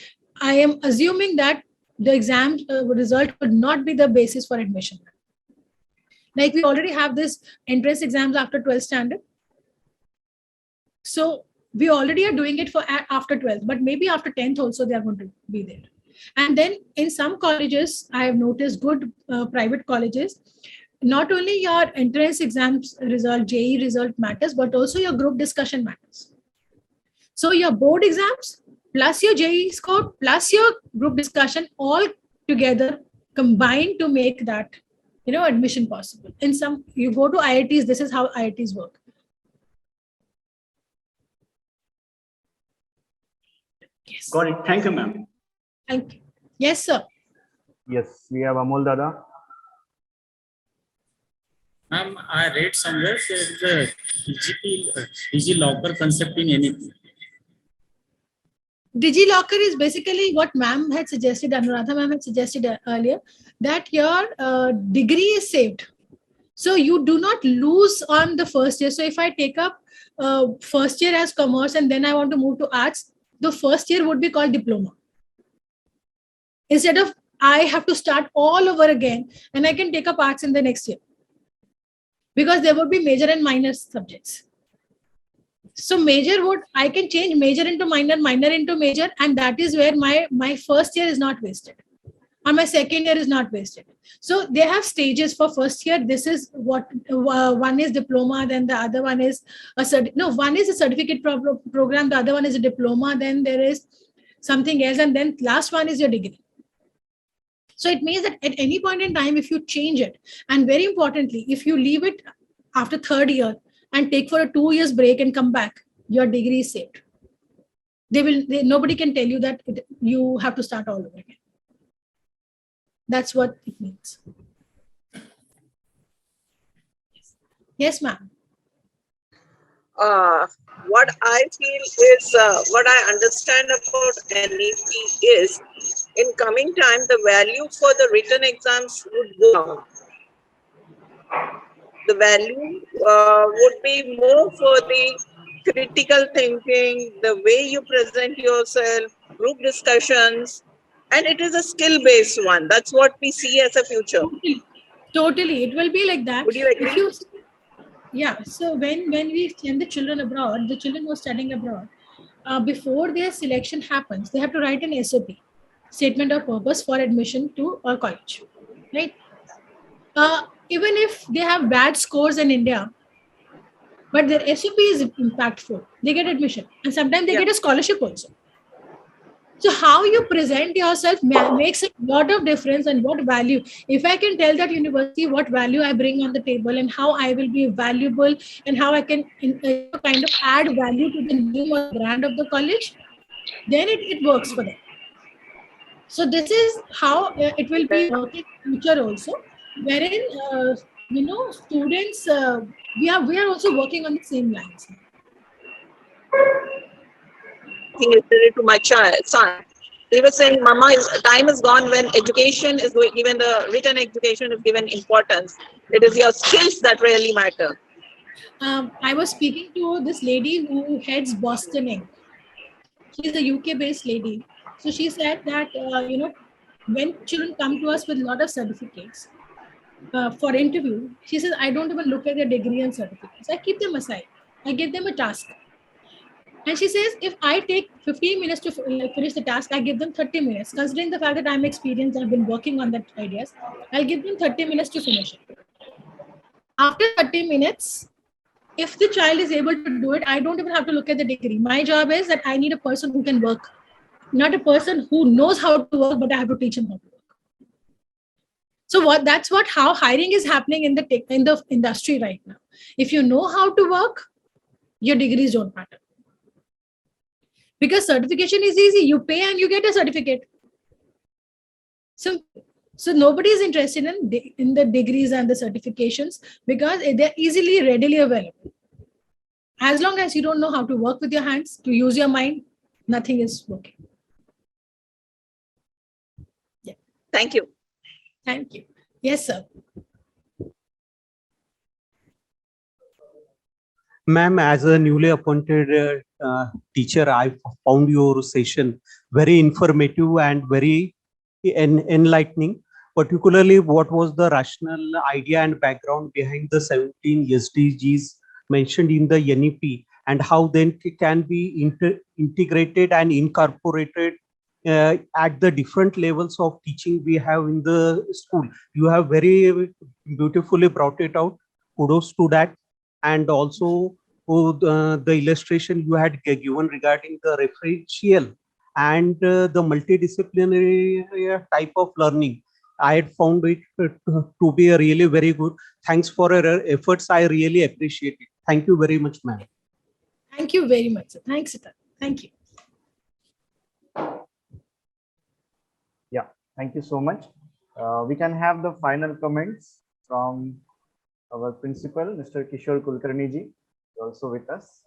Speaker 3: I am assuming that the exam result would not be the basis for admission. Like we already have this entrance exams after 12th standard. So we already are doing it for after 12th, but maybe after 10th also they are going to be there. And then in some colleges, I have noticed good private colleges, not only your entrance exams result, JE result matters, but also your group discussion matters. So your board exams plus your JE score plus your group discussion all together combined to make that admission possible. In some, you go to IITs, this is how IITs work. Yes.
Speaker 8: Got it. Thank you, ma'am.
Speaker 3: Thank you. Yes, sir.
Speaker 1: Yes, we have Amol Dada.
Speaker 7: Ma'am, I read somewhere there is a DigiLocker concept in NEP.
Speaker 3: DigiLocker is basically what ma'am had suggested, Anuradha ma'am had suggested earlier, that your degree is saved. So you do not lose on the first year. So if I take up first year as commerce and then I want to move to arts, the first year would be called diploma. Instead of I have to start all over again and I can take up arts in the next year. Because there would be major and minor subjects. So major would, I can change major into minor, minor into major, and that is where my first year is not wasted. And my second year is not wasted. So they have stages for first year. This is what one is diploma, then the other one is one is a certificate program, the other one is a diploma, then there is something else, and then last one is your degree. So it means that at any point in time, if you change it, and very importantly, if you leave it after third year and take for a 2 years break and come back, your degree is saved. Nobody can tell you that you have to start all over again. That's what it means. Yes, ma'am.
Speaker 4: What I feel is, what I understand about NEP is, in coming time, the value for the written exams would go down. The value would be more for the critical thinking, the way you present yourself, group discussions, and it is a skill-based one. That's what we see as a future.
Speaker 3: Totally. It will be like that.
Speaker 4: Would you agree?
Speaker 3: Yeah. So when we send the children abroad, the children who are studying abroad, before their selection happens, they have to write an SOP, statement of purpose for admission to a college, right? Even if they have bad scores in India, but their SOP is impactful, they get admission, and sometimes they get a scholarship also. So how you present yourself makes a lot of difference, and what value. If I can tell that university what value I bring on the table and how I will be valuable and how I can kind of add value to the name or brand of the college, then it works for them. So this is how it will be working in future also, wherein students we are also working on the same lines.
Speaker 4: Yesterday to my son, he was saying, "Mama, time is gone when education is given, the written education is given importance. It is your skills that really matter."
Speaker 3: I was speaking to this lady who heads Bostoning. She's a UK-based lady. So she said that when children come to us with a lot of certificates for interview, she says, I don't even look at their degree and certificates. I keep them aside. I give them a task. And she says, if I take 15 minutes to finish the task, I give them 30 minutes. Considering the fact that I'm experienced, I've been working on that ideas, I'll give them 30 minutes to finish it. After 30 minutes, if the child is able to do it, I don't even have to look at the degree. My job is that I need a person who can work, not a person who knows how to work, but I have to teach him how to work. So that's how hiring is happening in the industry right now. If you know how to work, your degrees don't matter. Because certification is easy. You pay and you get a certificate. So nobody is interested in the degrees and the certifications because they're easily, readily available. As long as you don't know how to work with your hands, to use your mind, nothing is working. Yeah.
Speaker 4: Thank you.
Speaker 3: Thank you. Yes, sir.
Speaker 9: Ma'am, as a newly appointed teacher, I found your session very informative and very enlightening. Particularly, what was the rational idea and background behind the 17 SDGs mentioned in the NEP, and how then can be integrated and incorporated at the different levels of teaching we have in the school. You have very beautifully brought it out. Kudos to that. And also the illustration you had given regarding the referential and the multidisciplinary type of learning. I had found it to be a really very good. Thanks for your efforts. I really appreciate it. Thank you very much, ma'am.
Speaker 3: Thank you very much, sir. Thanks, sir. Thank you.
Speaker 1: Thank you so much. We can have the final comments from our principal, Mr. Kishore Kulkarni ji, also with us.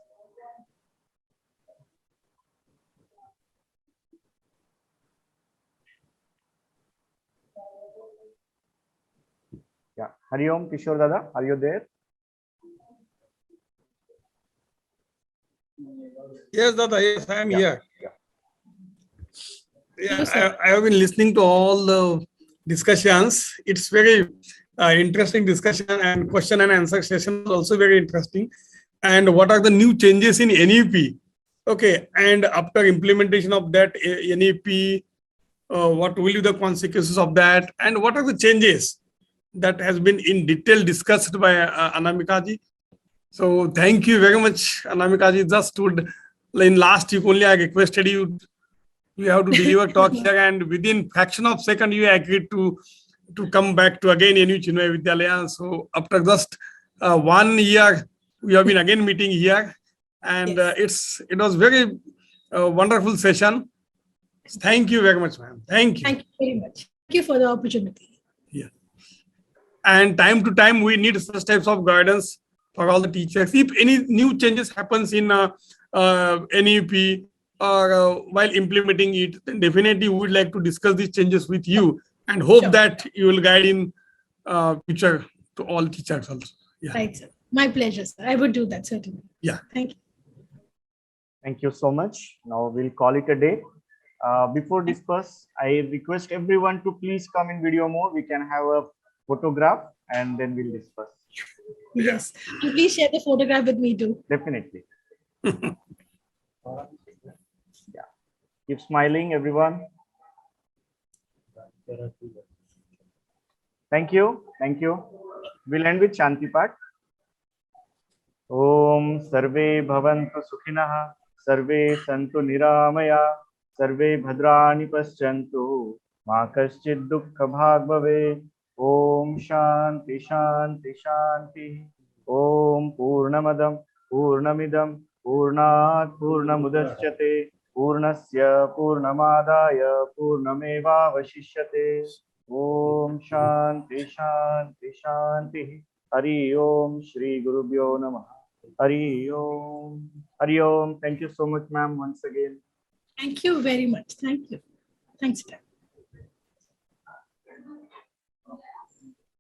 Speaker 1: Yeah, Hari Om, Kishore Dada, are you there?
Speaker 10: Yes, Dada, yes, I am here.
Speaker 1: Yeah.
Speaker 10: Yeah, I have been listening to all the discussions. It's very interesting discussion, and question and answer session is also very interesting. And what are the new changes in NEP? Okay, and after implementation of that NEP, what will be the consequences of that, and what are the changes that has been in detail discussed by Anamica ji. So thank you very much, Anamika ji. Just stood in last week only I requested you. You have to deliver talk here, and within fraction of second you agreed to come back to again NU Chinmaya Vidyalaya. So after just 1 year, we have been again meeting here, and it was very wonderful session. Thank you very much, ma'am. Thank you.
Speaker 3: Thank you very much. Thank you for the opportunity.
Speaker 10: Yeah. And time to time we need such types of guidance for all the teachers. If any new changes happens in NEP or while implementing it, then definitely we would like to discuss these changes with you and hope that you will guide in future to all teachers also. Yeah.
Speaker 3: Right, sir. My pleasure, sir. I would do that certainly.
Speaker 10: Yeah.
Speaker 3: Thank you.
Speaker 1: Thank you so much. Now we'll call it a day. Before discuss, I request everyone to please come in video mode. We can have a photograph and then we'll discuss.
Speaker 3: Yes. And please share the photograph with me too.
Speaker 1: Definitely. Yeah. Keep smiling, everyone. Thank you. Thank you. We'll end with Shanti Pat. Om Sarve Bhavantu Sukhinah, Sarve Santu Niramaya, Sarve Bhadrani Paschantu, Ma Kaschid Dukkha Bhag Bhave. Om Shanti Shanti Shanti. Om Purnamadam Purnamidam Purnat Purnamudachyate Purnasya Purnamadaya Purnameva Vashishyate. Om Shanti Shanti Shanti. Hari Om Shri Gurubhyo Namah. Hari Om. Hari Om. Thank you so much, ma'am, once again.
Speaker 3: Thank you very much. Thank you. Thanks, sir.